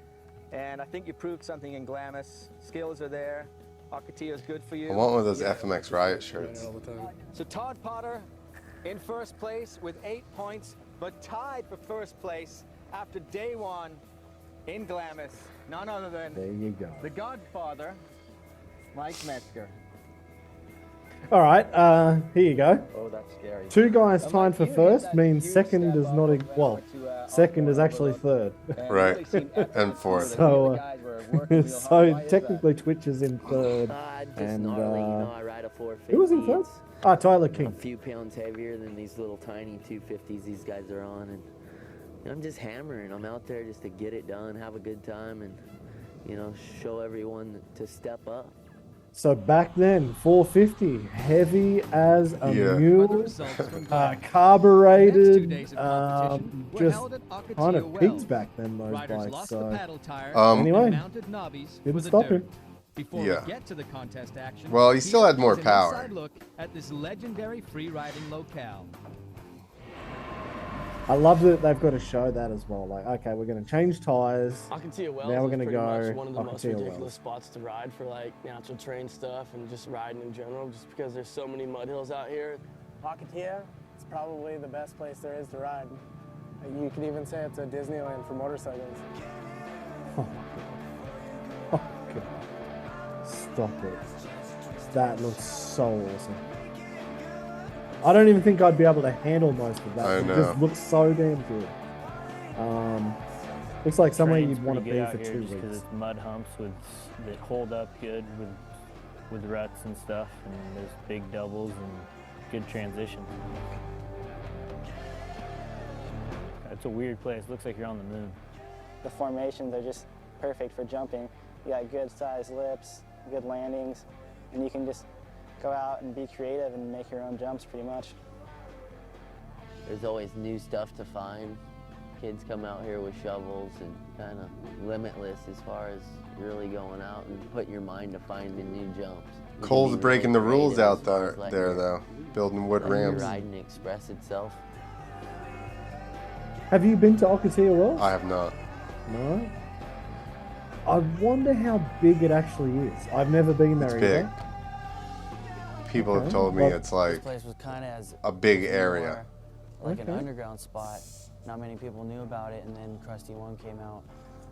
[SPEAKER 9] and I think you proved something in Glamis. Skills are there. Ocotillo's good for you.
[SPEAKER 1] I want one of those FMX Riot shirts.
[SPEAKER 9] So Todd Potter in first place with 8 points, but tied for first place after day 1 in Glamis. None other than
[SPEAKER 2] There you go.
[SPEAKER 9] the Godfather, Mike Metzger.
[SPEAKER 2] All right, here you go.
[SPEAKER 9] Oh, that's scary.
[SPEAKER 2] 2 guys tied for first means second is not second is actually third.
[SPEAKER 1] Right, and fourth.
[SPEAKER 2] So, so technically Twitch is in third,
[SPEAKER 3] Just
[SPEAKER 2] and
[SPEAKER 3] gnarly, you know, I ride a 450.
[SPEAKER 2] who was in third? Ah, Tyler
[SPEAKER 3] A
[SPEAKER 2] King.
[SPEAKER 3] few pounds heavier than these little tiny 250s these guys are on, and you know, I'm just hammering. I'm out there just to get it done, have a good time, and you know, show everyone to step up.
[SPEAKER 2] So back then, 450, heavy as a
[SPEAKER 1] Yeah.
[SPEAKER 2] mule, carbureted, just kind of pigs back then, those
[SPEAKER 5] Riders
[SPEAKER 2] bikes.
[SPEAKER 5] lost
[SPEAKER 2] So
[SPEAKER 5] the paddle tire
[SPEAKER 2] anyway,
[SPEAKER 5] and mounted knobbies
[SPEAKER 2] didn't
[SPEAKER 5] with a
[SPEAKER 2] stop
[SPEAKER 5] dirt.
[SPEAKER 2] him.
[SPEAKER 5] Before
[SPEAKER 1] Yeah.
[SPEAKER 5] we get to the contest action,
[SPEAKER 1] Well, he still
[SPEAKER 5] here
[SPEAKER 1] had more
[SPEAKER 5] is an
[SPEAKER 1] power.
[SPEAKER 5] inside look at this legendary free riding locale.
[SPEAKER 2] I love that they've got to show that as well. Like, okay, we're going to change tires.
[SPEAKER 4] Ocotillo Wells
[SPEAKER 2] Now we're
[SPEAKER 4] is
[SPEAKER 2] gonna
[SPEAKER 4] pretty
[SPEAKER 2] go
[SPEAKER 4] much one of the most
[SPEAKER 2] Ocotillo
[SPEAKER 4] ridiculous
[SPEAKER 2] Wells.
[SPEAKER 4] spots to ride for like natural terrain stuff and just riding in general, just because there's so many mud hills out here.
[SPEAKER 10] Ocotillo, it's probably the best place there is to ride. You could even say it's a Disneyland for motorcycles.
[SPEAKER 2] Oh, God. Stop it. That looks so awesome. I don't even think I'd be able to handle most of that.
[SPEAKER 1] I
[SPEAKER 2] It
[SPEAKER 1] know.
[SPEAKER 2] just looks so damn good. Looks like somewhere
[SPEAKER 13] Train's
[SPEAKER 2] you'd want to
[SPEAKER 13] pretty
[SPEAKER 2] be
[SPEAKER 13] good
[SPEAKER 2] for
[SPEAKER 13] out here
[SPEAKER 2] 2
[SPEAKER 13] just 'cause
[SPEAKER 2] weeks.
[SPEAKER 13] it's mud humps that hold up good with ruts and stuff, and there's big doubles and good transitions. It's a weird place. Looks like you're on the moon.
[SPEAKER 11] The formations are just perfect for jumping. You got good sized lips, good landings, and you can just go out and be creative and make your own jumps pretty much.
[SPEAKER 3] There's always new stuff to find. Kids come out here with shovels and kind of limitless as far as really going out and putting your mind to finding new jumps. You can
[SPEAKER 1] Cole's
[SPEAKER 3] be
[SPEAKER 1] breaking the
[SPEAKER 3] really
[SPEAKER 1] rules
[SPEAKER 3] creative
[SPEAKER 1] out
[SPEAKER 3] as far as
[SPEAKER 1] there,
[SPEAKER 3] letting your-
[SPEAKER 1] though. Building wood
[SPEAKER 3] letting your
[SPEAKER 1] ramps.
[SPEAKER 3] riding express itself.
[SPEAKER 2] Have you been to Ocotillo Wells?
[SPEAKER 1] I have not.
[SPEAKER 2] No? I wonder how big it actually is. I've never been there
[SPEAKER 1] It's big.
[SPEAKER 2] either.
[SPEAKER 1] People have
[SPEAKER 2] Okay.
[SPEAKER 1] told me
[SPEAKER 2] Well,
[SPEAKER 1] it's like
[SPEAKER 14] This place was kind of as
[SPEAKER 1] a big
[SPEAKER 14] more
[SPEAKER 1] area.
[SPEAKER 14] like an
[SPEAKER 2] Okay.
[SPEAKER 14] underground spot. Not many people knew about it, and then Krusty 1 came out,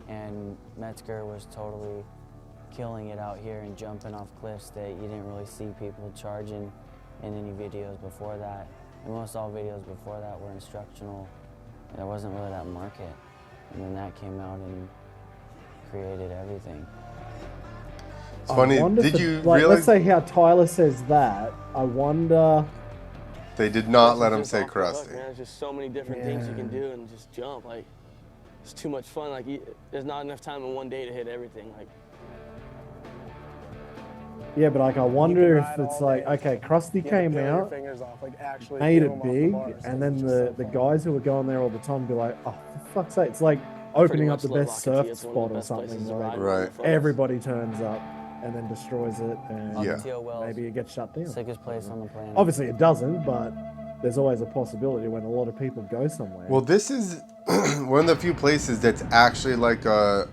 [SPEAKER 14] and Metzger was totally killing it out here and jumping off cliffs that you didn't really see people charging in any videos before that. And most all videos before that were instructional. There wasn't really that market. And then that came out and created everything.
[SPEAKER 1] It's funny.
[SPEAKER 2] I wonder
[SPEAKER 1] Did
[SPEAKER 2] if
[SPEAKER 1] you
[SPEAKER 2] like,
[SPEAKER 1] realize
[SPEAKER 2] let's say how Tyler says that. I wonder.
[SPEAKER 1] they did not let
[SPEAKER 4] It's
[SPEAKER 1] him
[SPEAKER 4] just
[SPEAKER 1] say
[SPEAKER 4] off the hook,
[SPEAKER 1] crusty?
[SPEAKER 4] man. There's just so many different things you can do and just jump. Like, it's too much fun. Like, there's not enough time in one day to hit everything. Like,
[SPEAKER 2] Yeah, but like I
[SPEAKER 10] You can
[SPEAKER 2] wonder if
[SPEAKER 10] ride
[SPEAKER 2] it's
[SPEAKER 10] all
[SPEAKER 2] like,
[SPEAKER 10] day.
[SPEAKER 2] okay, Krusty
[SPEAKER 10] You have to
[SPEAKER 2] came
[SPEAKER 10] peel your
[SPEAKER 2] out,
[SPEAKER 10] fingers off, like actually
[SPEAKER 2] made
[SPEAKER 10] peel
[SPEAKER 2] it
[SPEAKER 10] them off the
[SPEAKER 2] big,
[SPEAKER 10] bars.
[SPEAKER 2] and
[SPEAKER 10] It's
[SPEAKER 2] then
[SPEAKER 10] just so
[SPEAKER 2] the
[SPEAKER 10] fun.
[SPEAKER 2] guys who were going there all the time be like, oh, for fuck's sake, it's like
[SPEAKER 4] I pretty
[SPEAKER 2] opening up
[SPEAKER 4] much
[SPEAKER 2] the
[SPEAKER 4] love
[SPEAKER 2] best
[SPEAKER 4] Akatia.
[SPEAKER 2] surf
[SPEAKER 4] It's one of
[SPEAKER 2] spot
[SPEAKER 4] the
[SPEAKER 2] or
[SPEAKER 4] best places
[SPEAKER 2] something.
[SPEAKER 4] to
[SPEAKER 2] Like
[SPEAKER 4] ride.
[SPEAKER 1] Right.
[SPEAKER 2] everybody turns up and then destroys it, and
[SPEAKER 1] Yeah.
[SPEAKER 14] Ocotillo Wells,
[SPEAKER 2] maybe it gets shut down.
[SPEAKER 14] sickest place on the planet.
[SPEAKER 2] Obviously, it doesn't, but there's always a possibility when a lot of people go somewhere.
[SPEAKER 1] Well, this is one of the few places that's actually like a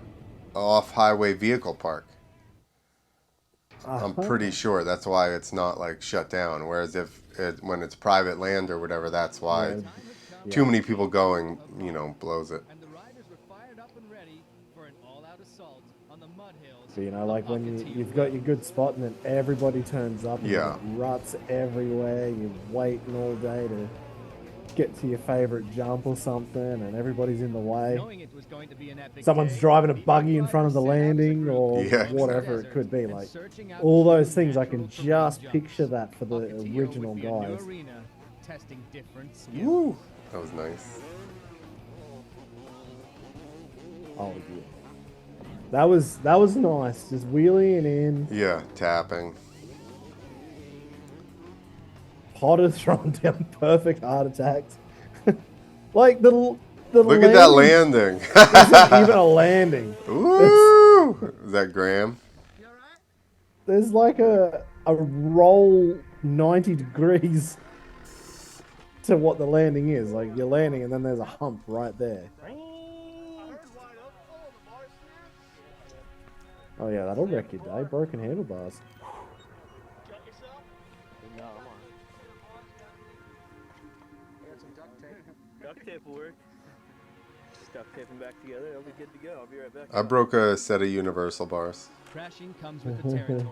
[SPEAKER 1] off-highway vehicle park. I'm pretty sure that's why it's not like shut down. Whereas when it's private land or whatever, that's why too many people going, blows it.
[SPEAKER 5] And the riders were fired up and ready for an all-out assault on the mud hills.
[SPEAKER 2] So, like when you've got your good spot and then everybody turns up and you've got ruts everywhere, you're waiting all day to get to your favorite jump or something, and everybody's in the way.
[SPEAKER 5] Knowing it was going to be an epic
[SPEAKER 2] Someone's
[SPEAKER 5] day,
[SPEAKER 2] driving a
[SPEAKER 5] the
[SPEAKER 2] buggy in
[SPEAKER 5] riders
[SPEAKER 2] front of the
[SPEAKER 5] set out as a
[SPEAKER 2] landing
[SPEAKER 5] group
[SPEAKER 2] or
[SPEAKER 1] Yeah,
[SPEAKER 2] whatever it
[SPEAKER 5] desert
[SPEAKER 2] could be.
[SPEAKER 5] and
[SPEAKER 2] Like
[SPEAKER 5] searching out
[SPEAKER 2] all
[SPEAKER 5] true
[SPEAKER 2] those things, I can
[SPEAKER 5] natural terrain
[SPEAKER 2] just
[SPEAKER 5] jumps.
[SPEAKER 2] picture that for the
[SPEAKER 5] Ocotillo
[SPEAKER 2] original
[SPEAKER 5] would be a new
[SPEAKER 2] guys.
[SPEAKER 5] arena, testing different skills.
[SPEAKER 1] Woo! That was nice.
[SPEAKER 2] Oh yeah, that was nice. Just wheeling in.
[SPEAKER 1] Yeah, tapping.
[SPEAKER 2] Potter throwing down perfect heart attacks. Like the
[SPEAKER 1] Look at that landing.
[SPEAKER 2] isn't even a landing.
[SPEAKER 1] Woo! Is that Graham?
[SPEAKER 2] There's like a roll 90 degrees to what the landing is. Like you're landing and then there's a hump right there. Oh yeah, that'll wreck your day. Broken handlebars.
[SPEAKER 8] Duct tape will work. Duct tape them back together. They'll be good to go. I'll be right back.
[SPEAKER 1] I broke a set of universal bars.
[SPEAKER 5] Crashing comes with the territory.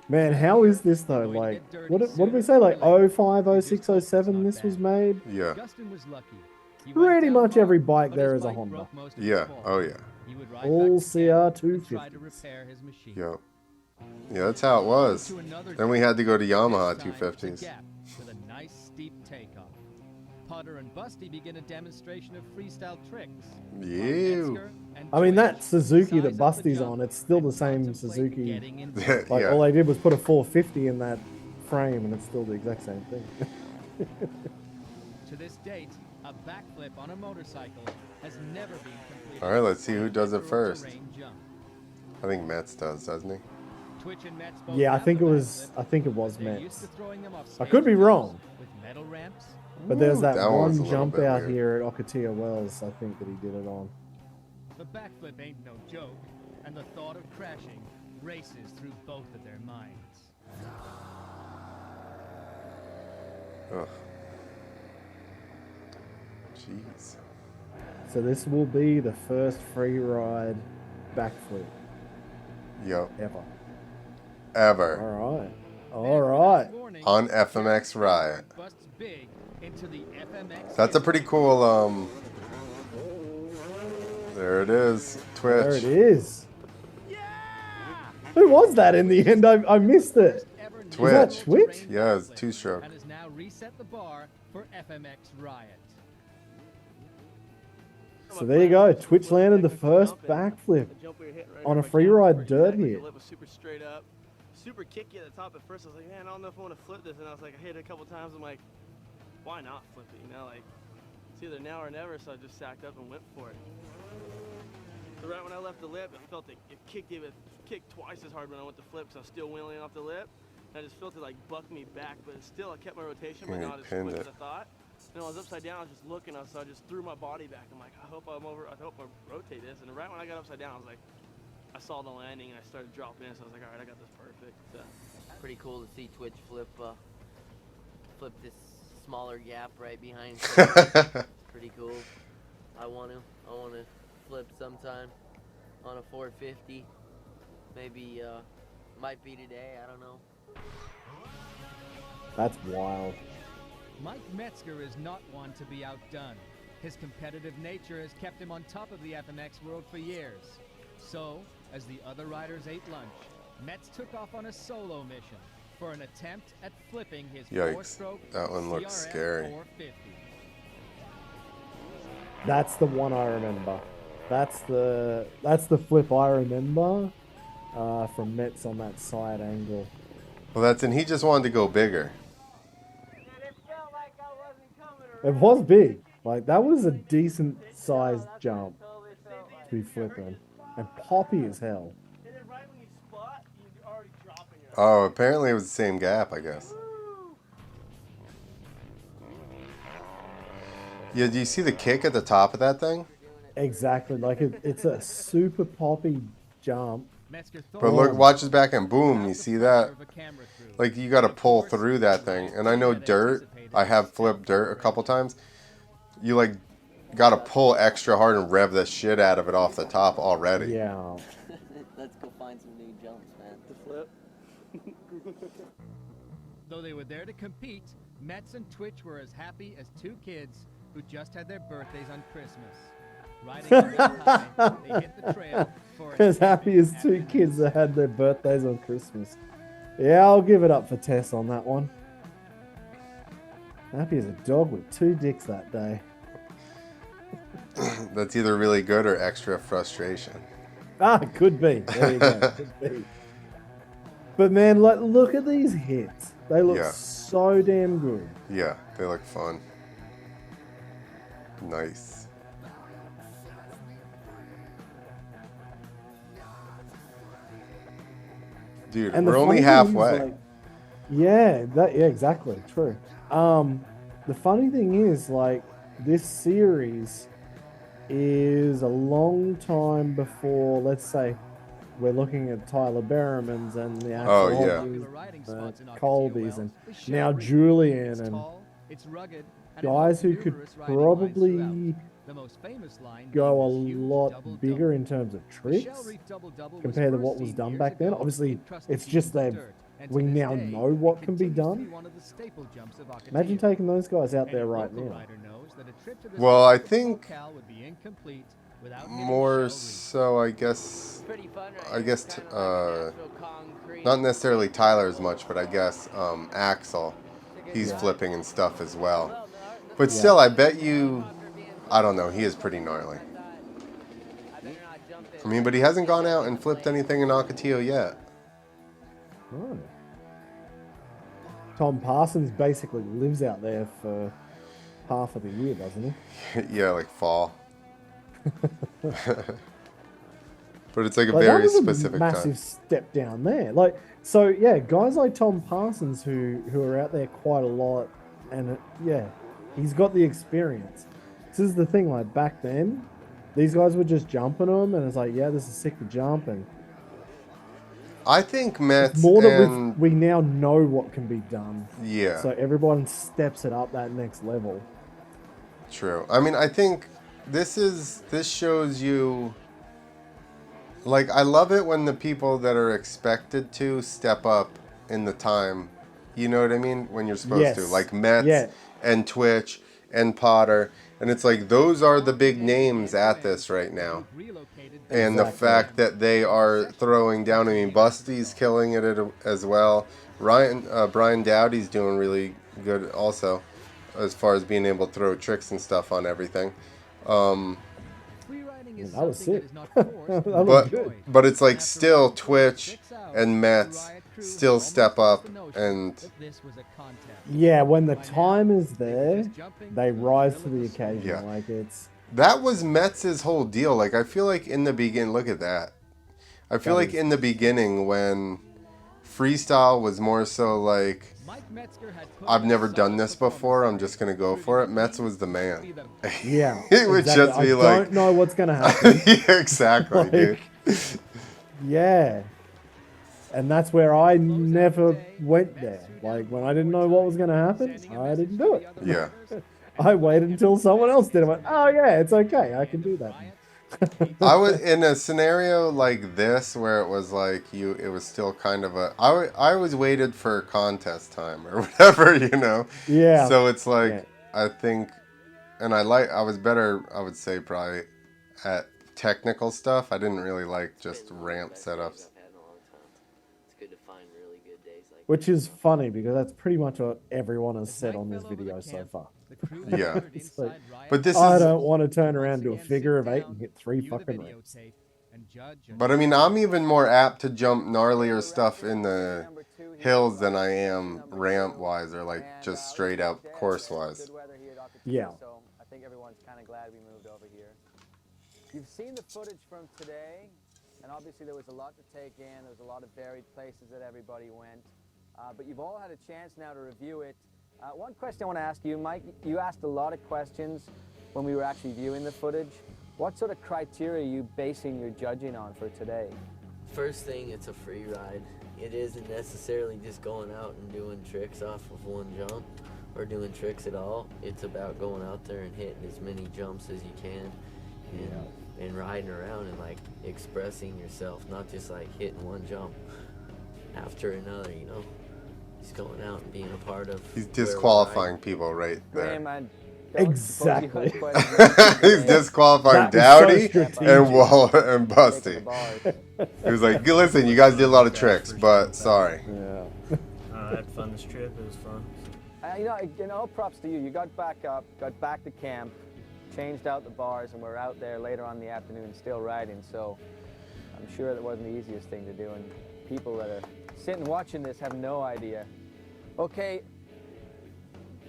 [SPEAKER 2] Man, how is this though? Like, what did we say? Like 05, 06, 07 this was made?
[SPEAKER 1] Yeah.
[SPEAKER 5] Justin was lucky. He
[SPEAKER 2] Pretty
[SPEAKER 5] went
[SPEAKER 2] much
[SPEAKER 5] down
[SPEAKER 2] every
[SPEAKER 5] hard,
[SPEAKER 2] bike
[SPEAKER 5] but
[SPEAKER 2] there
[SPEAKER 5] his
[SPEAKER 2] is a
[SPEAKER 5] bike
[SPEAKER 2] Honda.
[SPEAKER 5] broke most of
[SPEAKER 1] Yeah.
[SPEAKER 5] his fall.
[SPEAKER 1] Oh yeah.
[SPEAKER 5] He would ride
[SPEAKER 2] All
[SPEAKER 5] back to camp and
[SPEAKER 2] CR250s.
[SPEAKER 5] try to repair his machine.
[SPEAKER 1] Yeah. Yeah, that's how it was. Then we had to go to Yamaha
[SPEAKER 5] This time,
[SPEAKER 1] 250s.
[SPEAKER 5] it's a gap with a nice steep takeoff. Potter and Busty begin a demonstration of freestyle tricks.
[SPEAKER 1] Yeah.
[SPEAKER 2] I mean, that Suzuki that Busty's on, it's still the same Suzuki. Like,
[SPEAKER 1] Yeah.
[SPEAKER 2] all they did was put a 450 in that frame, and it's still the exact same thing.
[SPEAKER 5] To this date, a backflip on a motorcycle has never been completed.
[SPEAKER 1] All right, let's see who does it
[SPEAKER 5] Through a
[SPEAKER 1] first.
[SPEAKER 5] terrain jump.
[SPEAKER 1] I think Metz does, doesn't he?
[SPEAKER 5] Twitch and Metz both
[SPEAKER 2] Yeah, I
[SPEAKER 5] have
[SPEAKER 2] think
[SPEAKER 5] the
[SPEAKER 2] it was.
[SPEAKER 5] backflip.
[SPEAKER 2] I think it was
[SPEAKER 5] They're used
[SPEAKER 2] Metz.
[SPEAKER 5] to throwing them off
[SPEAKER 2] I could be
[SPEAKER 5] stage
[SPEAKER 2] wrong,
[SPEAKER 5] with metal ramps.
[SPEAKER 2] but there's
[SPEAKER 1] Ooh,
[SPEAKER 2] that,
[SPEAKER 1] that one's a
[SPEAKER 2] one
[SPEAKER 1] little
[SPEAKER 2] jump
[SPEAKER 1] bit
[SPEAKER 2] out
[SPEAKER 1] weird.
[SPEAKER 2] here at Ocotillo Wells. I think that he did it on.
[SPEAKER 5] The backflip ain't no joke, and the thought of crashing races through both of their minds.
[SPEAKER 1] Ugh. Jeez.
[SPEAKER 2] So this will be the first free ride backflip
[SPEAKER 1] Yep.
[SPEAKER 2] ever.
[SPEAKER 1] Ever.
[SPEAKER 2] All right. All right.
[SPEAKER 5] Warning,
[SPEAKER 1] On FMX Riot.
[SPEAKER 5] busts big into the FMX.
[SPEAKER 1] That's a pretty cool, there it is. Twitch.
[SPEAKER 2] There it is. Who was that in the end? I missed it.
[SPEAKER 1] Twitch.
[SPEAKER 2] Was that Twitch?
[SPEAKER 1] Yeah, it's two-stroke.
[SPEAKER 5] And has now reset the bar for FMX Riot.
[SPEAKER 2] So there you go. Twitch landed the first backflip on a free ride dirt
[SPEAKER 8] The
[SPEAKER 2] hit.
[SPEAKER 8] lip was super straight up, super kicky at the top. At first, I was like, man, I don't know if I want to flip this. And I was like, I hit it a couple times. I'm like, why not flip it? You know, like it's either now or never. So I just sacked up and went for it. So right when I left the lip, I felt it kicked twice as hard when I went to flip because I was still wheeling off the lip. And I just felt it like buck me back, but still I kept my rotation, but
[SPEAKER 1] Yeah,
[SPEAKER 8] not as
[SPEAKER 1] pinned
[SPEAKER 8] quick
[SPEAKER 1] it.
[SPEAKER 8] as I thought. And I was upside down, I was just looking, so I just threw my body back. I'm like, I hope I rotate this. And right when I got upside down, I was like, I saw the landing and I started dropping in, so I was like, all right, I got this perfect. So.
[SPEAKER 3] Pretty cool to see Twitch flip this smaller gap right behind. Pretty cool. I want to flip sometime on a 450. Maybe might be today. I don't know.
[SPEAKER 2] That's wild.
[SPEAKER 5] Mike Metzger is not one to be outdone. His competitive nature has kept him on top of the FMX world for years. So, as the other riders ate lunch, Metz took off on a solo mission for an attempt at flipping his
[SPEAKER 1] Yikes.
[SPEAKER 5] four-stroke
[SPEAKER 1] That one looks
[SPEAKER 5] CRF
[SPEAKER 1] scary.
[SPEAKER 5] 450.
[SPEAKER 2] That's the one I remember. That's the flip I remember from Metz on that side angle.
[SPEAKER 1] Well, that's and he just wanted to go bigger.
[SPEAKER 2] It was big. Like, that was a decent sized jump to be flipping. And poppy as hell.
[SPEAKER 1] Oh, apparently it was the same gap, I guess. Yeah, do you see the kick at the top of that thing?
[SPEAKER 2] Exactly. Like, it's a super poppy jump.
[SPEAKER 1] But look, watch his back end. Boom, you see that? Like, you got to pull through that thing. And I know dirt. I have flipped dirt a couple times. You, like, got to pull extra hard and rev the shit out of it off the top already.
[SPEAKER 2] Yeah.
[SPEAKER 3] Let's go find some new jumps, man. To flip.
[SPEAKER 5] Though they were there to compete, Metz and Twitch were as happy as two kids who just had their birthdays on Christmas. Riding a little high, they hit the trail for
[SPEAKER 2] As happy as two kids that had their birthdays on Christmas. Yeah, I'll give it up for Tess on that one. Happy as a dog with two dicks that day.
[SPEAKER 1] That's either really good or extra frustration.
[SPEAKER 2] Ah, could be. There you go. Could be. But man, look at these hits. They look so damn good.
[SPEAKER 1] Yeah, they look fun. Nice. Dude,
[SPEAKER 2] And
[SPEAKER 1] we're only halfway.
[SPEAKER 2] Like, yeah, exactly. True. The funny thing is, like, this series is a long time before, let's say, we're looking at Tyler Berriman's and the actual Colby's and now Julian and guys who could probably go a lot bigger in terms of tricks compared to what was done back then. Obviously, it's just that we now know what can be done. Imagine taking those guys out there right now.
[SPEAKER 1] Well, I think more so, I guess, not necessarily Tyler as much, but I guess Axel, he's flipping and stuff as well. But still, I bet you, I don't know, he is pretty gnarly. I mean, but he hasn't gone out and flipped anything in Ocotillo yet.
[SPEAKER 2] Oh. Tom Parsons basically lives out there for half of the year, doesn't he?
[SPEAKER 1] Yeah, like fall. But it's like a very specific
[SPEAKER 2] massive
[SPEAKER 1] time.
[SPEAKER 2] step down there. Like, so yeah, guys like Tom Parsons who are out there quite a lot, and he's got the experience. This is the thing. Like back then, these guys were just jumping them, and it's like, yeah, this is sick to jump. And
[SPEAKER 1] I think Metz
[SPEAKER 2] more that we now know what can be done.
[SPEAKER 1] Yeah.
[SPEAKER 2] So everyone steps it up that next level.
[SPEAKER 1] True. I mean, I think this shows you. Like, I love it when the people that are expected to step up in the time. You know what I mean? When you're supposed to. Like Metz and Twitch and Potter. And it's like, those are the big names at this right now. And the fact that they are throwing down. I mean, Busty's killing it as well. Brian Dowdy's doing really good also. As far as being able to throw tricks and stuff on everything.
[SPEAKER 2] That was sick.
[SPEAKER 1] But it's like still Twitch and Metz still step up and
[SPEAKER 2] yeah, when the time is there, they rise to the occasion.
[SPEAKER 1] Yeah.
[SPEAKER 2] Like it's
[SPEAKER 1] that was Metz's whole deal. Like I feel like in the beginning, look at that. I feel like in the beginning when freestyle was more so like I've never done this before, I'm just gonna go for it. Metz was the man.
[SPEAKER 2] Yeah.
[SPEAKER 1] It would just be like,
[SPEAKER 2] I don't know what's gonna happen.
[SPEAKER 1] Yeah, exactly, dude.
[SPEAKER 2] Yeah. And that's where I never went there. Like when I didn't know what was gonna happen, I didn't do it.
[SPEAKER 1] Yeah.
[SPEAKER 2] I waited until someone else did it. I went, oh yeah, it's okay. I can do that.
[SPEAKER 1] I was in a scenario like this where it was like it was still kind of I was waited for contest time or whatever, you know.
[SPEAKER 2] Yeah.
[SPEAKER 1] So it's like I think, and I was better, I would say probably at technical stuff. I didn't really like just ramp setups.
[SPEAKER 2] Which is funny because that's pretty much what everyone has said on this video so far.
[SPEAKER 1] Yeah.
[SPEAKER 2] Like,
[SPEAKER 1] but
[SPEAKER 2] I don't want to turn around to a figure of 8 and hit 3 fucking reps.
[SPEAKER 1] But I mean, I'm even more apt to jump gnarlier stuff in the hills than I am ramp wise, or like just straight up course wise.
[SPEAKER 2] Yeah.
[SPEAKER 9] So I think everyone's kind of glad we moved over here. You've seen the footage from today, and obviously there was a lot to take in. There was a lot of varied places that everybody went. But you've all had a chance now to review it. One question I want to ask you, Mike, you asked a lot of questions when we were actually viewing the footage. What sort of criteria are you basing your judging on for today?
[SPEAKER 3] First thing, it's a free ride. It isn't necessarily just going out and doing tricks off of one jump or doing tricks at all. It's about going out there and hitting as many jumps as you can and riding around and like expressing yourself, not just like hitting one jump after another, you know. He's going out and being a part of.
[SPEAKER 1] He's disqualifying people right there.
[SPEAKER 9] Graham, I don't
[SPEAKER 2] Exactly.
[SPEAKER 9] suppose you had questions
[SPEAKER 1] He's
[SPEAKER 9] today.
[SPEAKER 1] disqualifying
[SPEAKER 2] That was so
[SPEAKER 1] Dowdy
[SPEAKER 2] strategic.
[SPEAKER 1] and Busty. He was like, listen, you guys did a lot of tricks, but sorry.
[SPEAKER 2] Yeah.
[SPEAKER 13] I had fun this trip. It was fun.
[SPEAKER 9] You know, all props to you. You got back up, got back to camp, changed out the bars, and we're out there later on in the afternoon still riding. So I'm sure that wasn't the easiest thing to do. And people that are sitting watching this have no idea. Okay,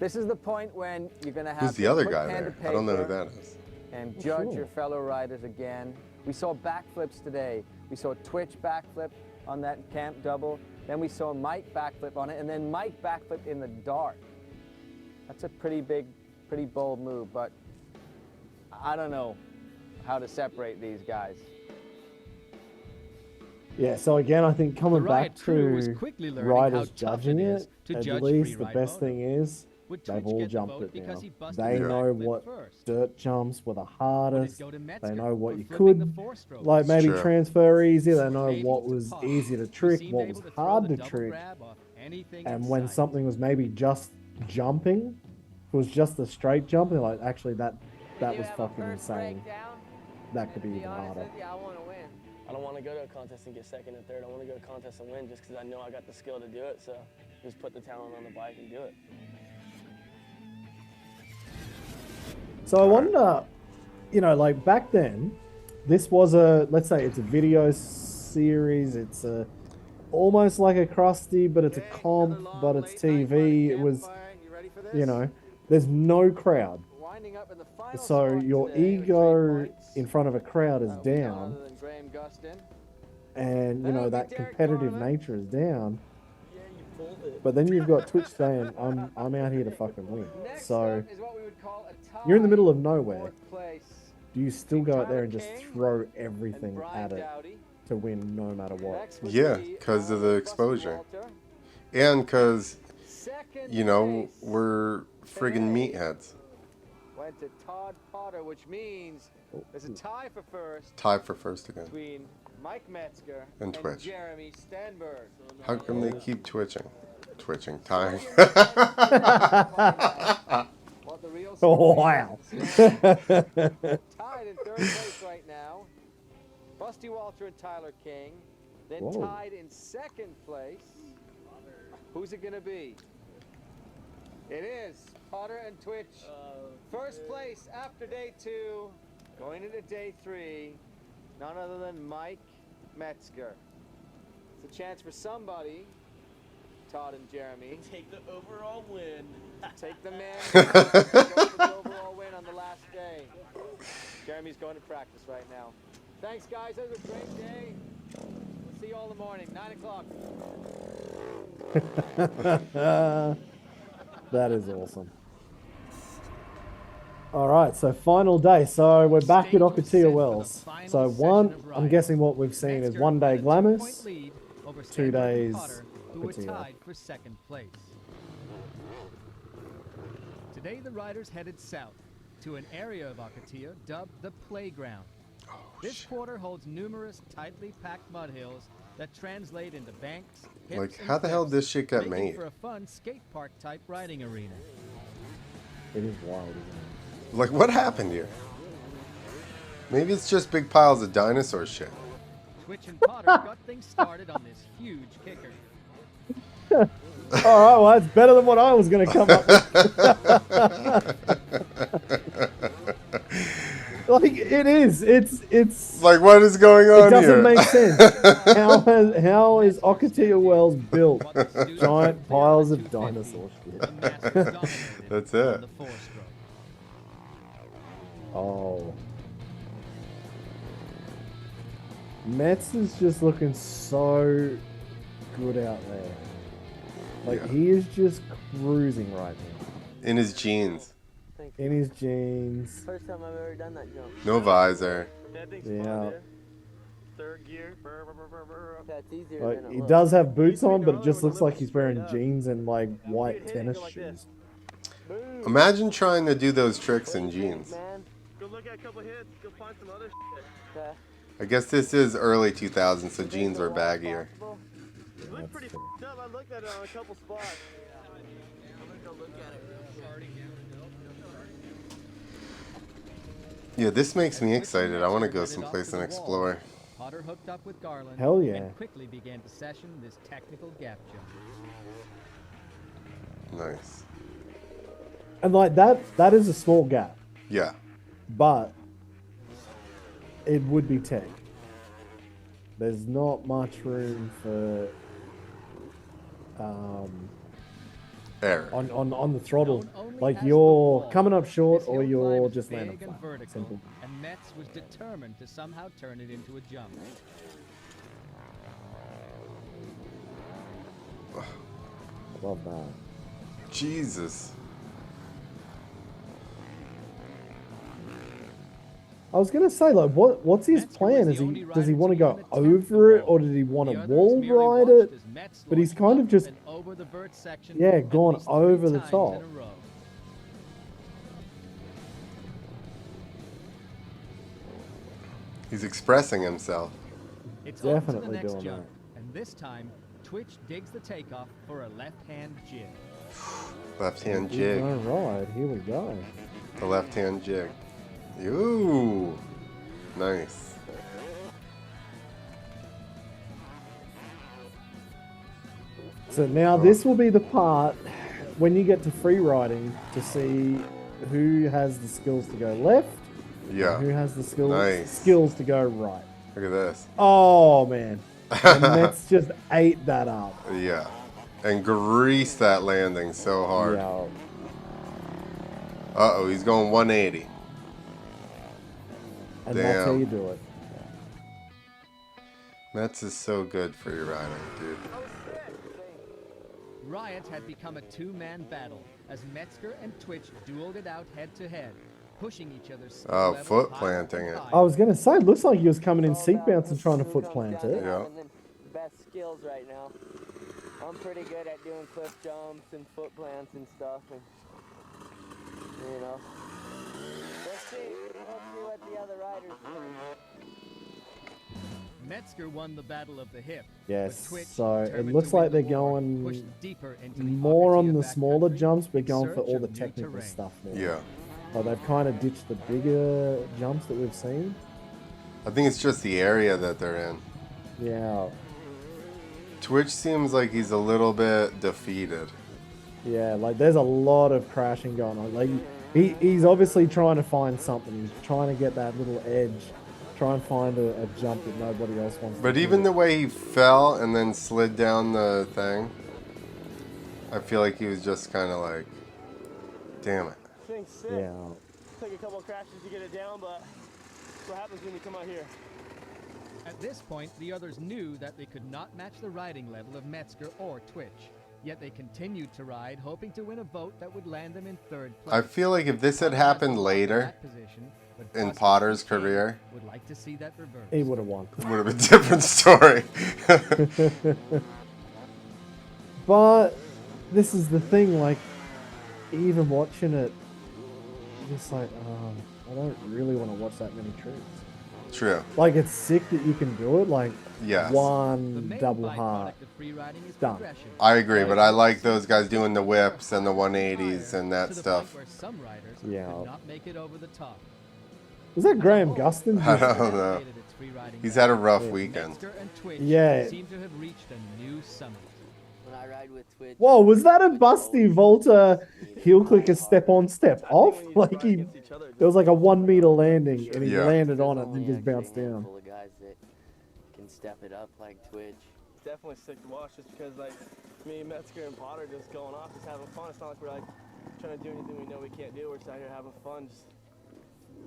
[SPEAKER 9] this is the point when you're going to have
[SPEAKER 1] Who's
[SPEAKER 9] to
[SPEAKER 1] the other
[SPEAKER 9] put
[SPEAKER 1] guy
[SPEAKER 9] pen to
[SPEAKER 1] there? I don't know who
[SPEAKER 9] paper
[SPEAKER 1] that is.
[SPEAKER 9] and judge your fellow riders again. We saw backflips today. We saw Twitch backflip on that camp double. Then we saw Mike backflip on it, and then Mike backflip in the dark. That's a pretty big, pretty bold move, but I don't know how to separate these guys.
[SPEAKER 2] Yeah, so again, I think coming
[SPEAKER 5] The
[SPEAKER 2] back
[SPEAKER 5] Riot crew was
[SPEAKER 2] to
[SPEAKER 5] quickly learning
[SPEAKER 2] riders
[SPEAKER 5] how tough
[SPEAKER 2] judging
[SPEAKER 5] it is
[SPEAKER 2] it,
[SPEAKER 5] to
[SPEAKER 2] at
[SPEAKER 5] judge
[SPEAKER 2] least the
[SPEAKER 5] free ride
[SPEAKER 2] best
[SPEAKER 5] moto.
[SPEAKER 2] thing is
[SPEAKER 5] Would
[SPEAKER 2] they've
[SPEAKER 5] Twitch
[SPEAKER 2] all
[SPEAKER 5] get the
[SPEAKER 2] jumped
[SPEAKER 5] vote
[SPEAKER 2] it
[SPEAKER 5] because
[SPEAKER 2] now.
[SPEAKER 5] he busted
[SPEAKER 2] They
[SPEAKER 5] the
[SPEAKER 2] know
[SPEAKER 5] backflip
[SPEAKER 2] what
[SPEAKER 5] first?
[SPEAKER 2] dirt jumps were the
[SPEAKER 5] Would it
[SPEAKER 2] hardest.
[SPEAKER 5] go to
[SPEAKER 2] They
[SPEAKER 5] Metzger
[SPEAKER 2] know what
[SPEAKER 5] for
[SPEAKER 2] you
[SPEAKER 5] flipping the
[SPEAKER 2] could,
[SPEAKER 5] four-stroke?
[SPEAKER 2] like maybe
[SPEAKER 1] Sure.
[SPEAKER 2] transfer easy. They know
[SPEAKER 5] Able
[SPEAKER 2] what
[SPEAKER 5] to
[SPEAKER 2] was
[SPEAKER 5] pop.
[SPEAKER 2] easy to
[SPEAKER 5] He
[SPEAKER 2] trick,
[SPEAKER 5] seemed
[SPEAKER 2] what
[SPEAKER 5] able
[SPEAKER 2] was
[SPEAKER 5] to throw
[SPEAKER 2] hard
[SPEAKER 5] the
[SPEAKER 2] to
[SPEAKER 5] double
[SPEAKER 2] trick.
[SPEAKER 5] grab off anything
[SPEAKER 2] And
[SPEAKER 5] in
[SPEAKER 2] when
[SPEAKER 5] sight.
[SPEAKER 2] something was maybe just jumping, if it was just a straight jump, they're like, actually, that was fucking insane. That could be even harder.
[SPEAKER 9] I want to win.
[SPEAKER 4] I don't want to go to a contest and get second and third. I want to go to a contest and win just because I know I got the skill to do it. So just put the talent on the bike and do it.
[SPEAKER 2] So I wonder, like back then, this was let's say it's a video series. It's almost like a Krusty, but it's a comp, but it's TV. It was, there's no crowd.
[SPEAKER 9] Winding up in the final
[SPEAKER 2] So
[SPEAKER 9] spot
[SPEAKER 2] your
[SPEAKER 9] today with 3
[SPEAKER 2] ego
[SPEAKER 9] points.
[SPEAKER 2] in front of a crowd is
[SPEAKER 9] None
[SPEAKER 2] down,
[SPEAKER 9] other than Graham Gustin.
[SPEAKER 2] and
[SPEAKER 9] That'll be
[SPEAKER 2] that
[SPEAKER 9] Derek
[SPEAKER 2] competitive
[SPEAKER 9] Garland.
[SPEAKER 2] nature is down.
[SPEAKER 4] Yeah, you pulled it.
[SPEAKER 2] But then you've got Twitch saying, I'm out here to fucking win.
[SPEAKER 9] Next
[SPEAKER 2] So
[SPEAKER 9] up is what we would call a tie
[SPEAKER 2] you're in the middle of
[SPEAKER 9] for
[SPEAKER 2] nowhere.
[SPEAKER 9] 4th place.
[SPEAKER 2] Do you still go out there and just
[SPEAKER 9] Tyler King
[SPEAKER 2] throw
[SPEAKER 9] and
[SPEAKER 2] everything
[SPEAKER 9] Brian
[SPEAKER 2] at it
[SPEAKER 9] Dowdy.
[SPEAKER 2] to win no matter what?
[SPEAKER 9] Next would
[SPEAKER 1] Yeah,
[SPEAKER 9] be,
[SPEAKER 1] 'cause of the
[SPEAKER 9] Rusty
[SPEAKER 1] exposure.
[SPEAKER 9] Walter.
[SPEAKER 1] And because,
[SPEAKER 9] Second place
[SPEAKER 1] we're friggin'
[SPEAKER 9] today
[SPEAKER 1] meatheads.
[SPEAKER 9] went to Todd Potter, which means there's a tie for first
[SPEAKER 1] Tie for first again.
[SPEAKER 9] between Mike Metzger
[SPEAKER 1] And Twitch.
[SPEAKER 9] Jeremy Stenberg.
[SPEAKER 1] How come they keep twitching? Tying.
[SPEAKER 9] What the real
[SPEAKER 2] Oh, wow.
[SPEAKER 9] tied in 3rd place right now. Busty Walter and Tyler King. Then
[SPEAKER 2] Whoa.
[SPEAKER 9] tied in 2nd place. Who's it going to be? It is Potter and Twitch. First place after day 2. Going into day 3. None other than Mike Metzger. It's a chance for somebody, Todd and Jeremy,
[SPEAKER 8] Take the overall win.
[SPEAKER 9] take the man go for the overall win on the last day. Jeremy's going to practice right now. Thanks, guys. That was a great day. We'll see you all in the morning, 9 o'clock.
[SPEAKER 2] That is awesome. All right, so final day. So we're back at Ocotillo Wells. So I'm guessing what we've seen is 1 day Glamis, 2 days
[SPEAKER 5] who were
[SPEAKER 2] Ocotillo.
[SPEAKER 5] tied for 2nd place. Today the riders headed south to an area of Ocotillo dubbed the Playground. This quarter holds numerous tightly packed mud hills that translate into banks, hips,
[SPEAKER 1] Like,
[SPEAKER 5] and
[SPEAKER 1] how the hell
[SPEAKER 5] cliffs,
[SPEAKER 1] did this shit get
[SPEAKER 5] making
[SPEAKER 1] made?
[SPEAKER 5] for a fun skate park type riding arena.
[SPEAKER 2] It is wild, isn't it?
[SPEAKER 1] Like, what happened here? Maybe it's just big piles of dinosaur shit.
[SPEAKER 5] Twitch and Potter got things started on this huge kicker.
[SPEAKER 2] All right, well, that's better than what I was going to come up with. Like, it is. It's
[SPEAKER 1] Like, what is going on
[SPEAKER 2] it doesn't
[SPEAKER 1] here?
[SPEAKER 2] make sense. How how is Okatia Wells built? Giant piles of dinosaur shit.
[SPEAKER 1] That's it.
[SPEAKER 2] Oh. Metz is just looking so good out there. Like, he is just cruising right now.
[SPEAKER 1] In his jeans.
[SPEAKER 2] In his jeans.
[SPEAKER 8] First time I've ever done that jump.
[SPEAKER 1] No visor.
[SPEAKER 8] That thing's
[SPEAKER 2] Yeah.
[SPEAKER 8] fun, dude. Third gear. That's easier
[SPEAKER 2] Like,
[SPEAKER 8] than it
[SPEAKER 2] he
[SPEAKER 8] looks.
[SPEAKER 2] does have boots on, but it just looks like he's wearing jeans and like white tennis shoes.
[SPEAKER 1] Imagine trying to do those tricks in jeans.
[SPEAKER 8] Go look at a couple hits. Go find some other shit.
[SPEAKER 1] I guess this is early 2000s, so jeans were baggier.
[SPEAKER 8] It looked pretty f***ed up. I looked at it on a couple spots. I'm gonna go look at it.
[SPEAKER 1] Yeah, this makes me excited. I want to go someplace and explore.
[SPEAKER 5] Potter hooked up with Garland.
[SPEAKER 2] Hell yeah.
[SPEAKER 5] And quickly began to session this technical gap jump.
[SPEAKER 1] Nice.
[SPEAKER 2] And like that is a small gap.
[SPEAKER 1] Yeah.
[SPEAKER 2] But it would be tech. There's not much room for
[SPEAKER 1] Error.
[SPEAKER 2] on the throttle. Like, you're coming up short or you're just landing flat. Simple.
[SPEAKER 5] And Metz was determined to somehow turn it into a jump.
[SPEAKER 2] Love that.
[SPEAKER 1] Jesus.
[SPEAKER 2] I was gonna say, like, what's his plan? Does he want to go over it, or did he want to wall ride it? But he's kind of just, gone over the top.
[SPEAKER 1] He's expressing himself.
[SPEAKER 5] It's
[SPEAKER 2] Definitely
[SPEAKER 5] on to the next
[SPEAKER 2] doing
[SPEAKER 5] jump, and this time Twitch digs the takeoff for a left-hand jig.
[SPEAKER 1] Left-hand jig.
[SPEAKER 2] All right, here we go.
[SPEAKER 1] The left-hand jig. Ooh, nice.
[SPEAKER 2] So now this will be the part when you get to free riding to see who has the skills to go left.
[SPEAKER 1] Yeah.
[SPEAKER 2] And who has the
[SPEAKER 1] Nice.
[SPEAKER 2] skills to go right.
[SPEAKER 1] Look at this.
[SPEAKER 2] Oh man, and Metz just ate that up.
[SPEAKER 1] Yeah. And grease that landing so hard.
[SPEAKER 2] Yeah.
[SPEAKER 1] Uh-oh, he's going 180.
[SPEAKER 2] And that's how you do it.
[SPEAKER 1] Metz is so good for your riding, dude.
[SPEAKER 5] Riot had become a two-man battle as Metzger and Twitch dueled it out head-to-head, pushing each other's skill
[SPEAKER 1] Oh,
[SPEAKER 5] level
[SPEAKER 1] foot
[SPEAKER 5] higher
[SPEAKER 1] planting
[SPEAKER 5] and
[SPEAKER 1] it.
[SPEAKER 5] higher.
[SPEAKER 2] I was gonna say, it looks like he was coming in seat bounce and trying to foot plant it.
[SPEAKER 1] Yeah.
[SPEAKER 3] And then best skills right now. I'm pretty good at doing cliff jumps and foot plants and stuff, and you know. Let's see what the other riders do.
[SPEAKER 5] Metzger won the battle of the hip.
[SPEAKER 2] Yes,
[SPEAKER 5] but Twitch,
[SPEAKER 2] so it
[SPEAKER 5] determined
[SPEAKER 2] looks
[SPEAKER 5] to win
[SPEAKER 2] like they're
[SPEAKER 5] the war,
[SPEAKER 2] going
[SPEAKER 5] pushed deeper into the
[SPEAKER 2] more on
[SPEAKER 5] Occoquan
[SPEAKER 2] the smaller
[SPEAKER 5] backcountry
[SPEAKER 2] jumps, but
[SPEAKER 5] in
[SPEAKER 2] going for
[SPEAKER 5] search
[SPEAKER 2] all the
[SPEAKER 5] of new
[SPEAKER 2] technical
[SPEAKER 5] terrain.
[SPEAKER 2] stuff now.
[SPEAKER 1] Yeah.
[SPEAKER 2] Like, they've kind of ditched the bigger jumps that we've seen.
[SPEAKER 1] I think it's just the area that they're in.
[SPEAKER 2] Yeah.
[SPEAKER 1] Twitch seems like he's a little bit defeated.
[SPEAKER 2] Yeah, like there's a lot of crashing going on. Like he's obviously trying to find something. He's trying to get that little edge. Try and find a jump that nobody else wants
[SPEAKER 1] But
[SPEAKER 2] to
[SPEAKER 1] even
[SPEAKER 2] do.
[SPEAKER 1] the way he fell and then slid down the thing, I feel like he was just kind of like, damn it.
[SPEAKER 8] Thing's sick.
[SPEAKER 2] Yeah.
[SPEAKER 8] Took a couple of crashes to get it down, but what happens when you come out here?
[SPEAKER 5] At this point, the others knew that they could not match the riding level of Metzger or Twitch. Yet they continued to ride, hoping to win a vote that would land them in third place.
[SPEAKER 1] I feel like if this had happened later in Potter's career,
[SPEAKER 5] would like to see that reverse.
[SPEAKER 2] He would have won.
[SPEAKER 1] it would have been a different story.
[SPEAKER 2] But this is the thing, like, even watching it, just like, I don't really want to watch that many tricks.
[SPEAKER 1] True.
[SPEAKER 2] Like, it's sick that you can do it, like,
[SPEAKER 1] Yes.
[SPEAKER 2] one double heart, done.
[SPEAKER 1] I agree, but I like those guys doing the whips and the 180s and that stuff.
[SPEAKER 2] Yeah.
[SPEAKER 5] Not make it over the top.
[SPEAKER 2] Was that Graham Gustin?
[SPEAKER 1] I don't know. He's had a rough weekend.
[SPEAKER 5] Metzger and Twitch
[SPEAKER 2] Yeah.
[SPEAKER 5] seem to have reached a new summit.
[SPEAKER 3] When I ride with Twitch.
[SPEAKER 2] Whoa, was that a busty Volta heel clicker step on, step off? Like there was like a 1 meter landing and he
[SPEAKER 1] Yeah.
[SPEAKER 2] landed on it and then just bounced down.
[SPEAKER 3] Full of guys that can step it up like Twitch.
[SPEAKER 8] Definitely sick to watch just because like me, Metzger, and Potter just going off, just having fun. It's not like we're like trying to do anything we know we can't do. We're just out here having fun, just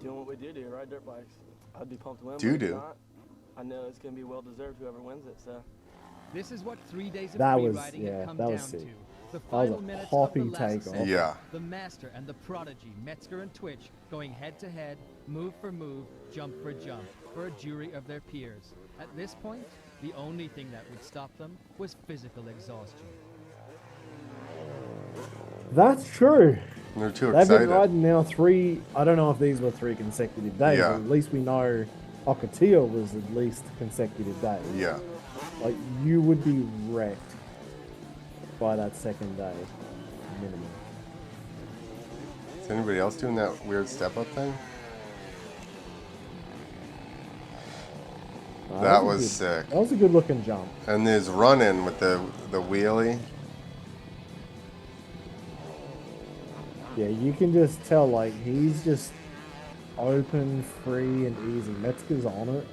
[SPEAKER 8] doing what we do, ride dirt bikes. I'd be pumped to win, but if not, I know it's gonna be well deserved whoever wins it. So
[SPEAKER 5] This is what 3 days of
[SPEAKER 2] That
[SPEAKER 5] free
[SPEAKER 2] was
[SPEAKER 5] riding have come
[SPEAKER 2] that was
[SPEAKER 5] down
[SPEAKER 2] sick.
[SPEAKER 5] to. The
[SPEAKER 2] That was
[SPEAKER 5] final
[SPEAKER 2] a
[SPEAKER 5] minutes of
[SPEAKER 2] poppy
[SPEAKER 5] the last
[SPEAKER 2] takeoff.
[SPEAKER 5] session.
[SPEAKER 1] Yeah.
[SPEAKER 5] The master and the prodigy, Metzger and Twitch, going head to head, move for move, jump for jump, for a jury of their peers. At this point, the only thing that would stop them was physical exhaustion.
[SPEAKER 2] That's true.
[SPEAKER 1] They're too
[SPEAKER 2] They've
[SPEAKER 1] excited.
[SPEAKER 2] been riding now 3. I don't know if these were 3 consecutive days.
[SPEAKER 1] Yeah.
[SPEAKER 2] But at least we know Ocotillo was at least consecutive days.
[SPEAKER 1] Yeah.
[SPEAKER 2] Like you would be wrecked by that second day, minimum.
[SPEAKER 1] Is anybody else doing that weird step-up thing? That was sick.
[SPEAKER 2] That was a good looking jump.
[SPEAKER 1] And there's run-in with the wheelie.
[SPEAKER 2] Yeah, you can just tell like he's just open, free, and easy. Metzger's on it.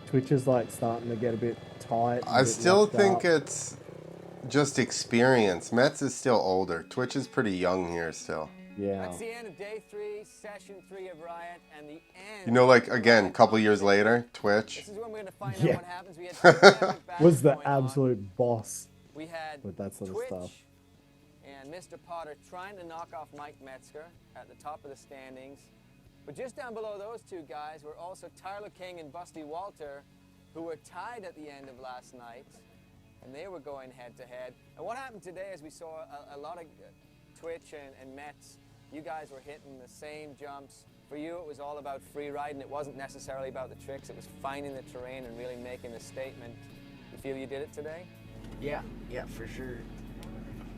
[SPEAKER 2] Twitch is like starting to get a bit tight.
[SPEAKER 1] I still think it's just experience. Metz is still older. Twitch is pretty young here still.
[SPEAKER 2] Yeah.
[SPEAKER 9] That's the end of day 3, session 3 of Riot, and the end.
[SPEAKER 1] You know, like again, a couple years later, Twitch.
[SPEAKER 9] This is when we're going to find
[SPEAKER 2] Yeah.
[SPEAKER 9] out what happens. We had two epic battles
[SPEAKER 2] Was the
[SPEAKER 9] going on.
[SPEAKER 2] absolute boss
[SPEAKER 9] We had
[SPEAKER 2] with that sort of
[SPEAKER 9] Twitch
[SPEAKER 2] stuff.
[SPEAKER 9] and Mr. Potter trying to knock off Mike Metzger at the top of the standings. But just down below those two guys were also Tyler King and Busty Walter, who were tied at the end of last night, and they were going head to head. And what happened today is we saw a lot of Twitch and Metz. You guys were hitting the same jumps. For you, it was all about free riding. It wasn't necessarily about the tricks. It was finding the terrain and really making a statement. You feel you did it today?
[SPEAKER 3] Yeah, for sure.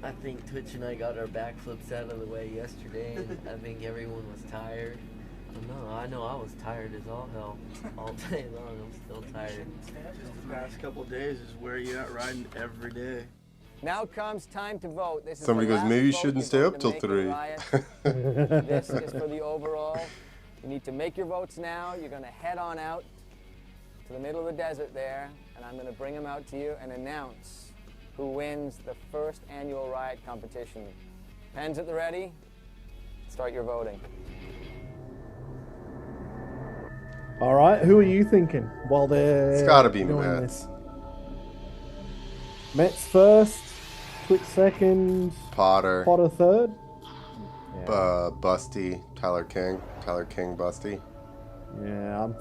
[SPEAKER 3] I think Twitch and I got our backflips out of the way yesterday, and I think everyone was tired. I know I was tired as all hell all day long. I'm still tired.
[SPEAKER 8] the past couple days is where you at riding every day.
[SPEAKER 9] Now comes time to vote. This is
[SPEAKER 1] Somebody
[SPEAKER 9] the
[SPEAKER 1] goes,
[SPEAKER 9] last
[SPEAKER 1] maybe you
[SPEAKER 9] vote
[SPEAKER 1] shouldn't
[SPEAKER 9] to
[SPEAKER 1] stay
[SPEAKER 9] vote
[SPEAKER 1] up
[SPEAKER 9] to
[SPEAKER 1] till
[SPEAKER 9] make it
[SPEAKER 1] 3.
[SPEAKER 9] Riot. This is for the overall. You need to make your votes now. You're going to head on out to the middle of the desert there, and I'm going to bring them out to you and announce who wins the first annual Riot competition. Pens at the ready. Start your voting.
[SPEAKER 2] All right, who are you thinking while they're
[SPEAKER 1] It's got to be
[SPEAKER 2] doing
[SPEAKER 1] Metz.
[SPEAKER 2] this? Metz first, Twitch second,
[SPEAKER 1] Potter.
[SPEAKER 2] Potter third.
[SPEAKER 1] Busty. Tyler King, Busty.
[SPEAKER 2] Yeah, I'm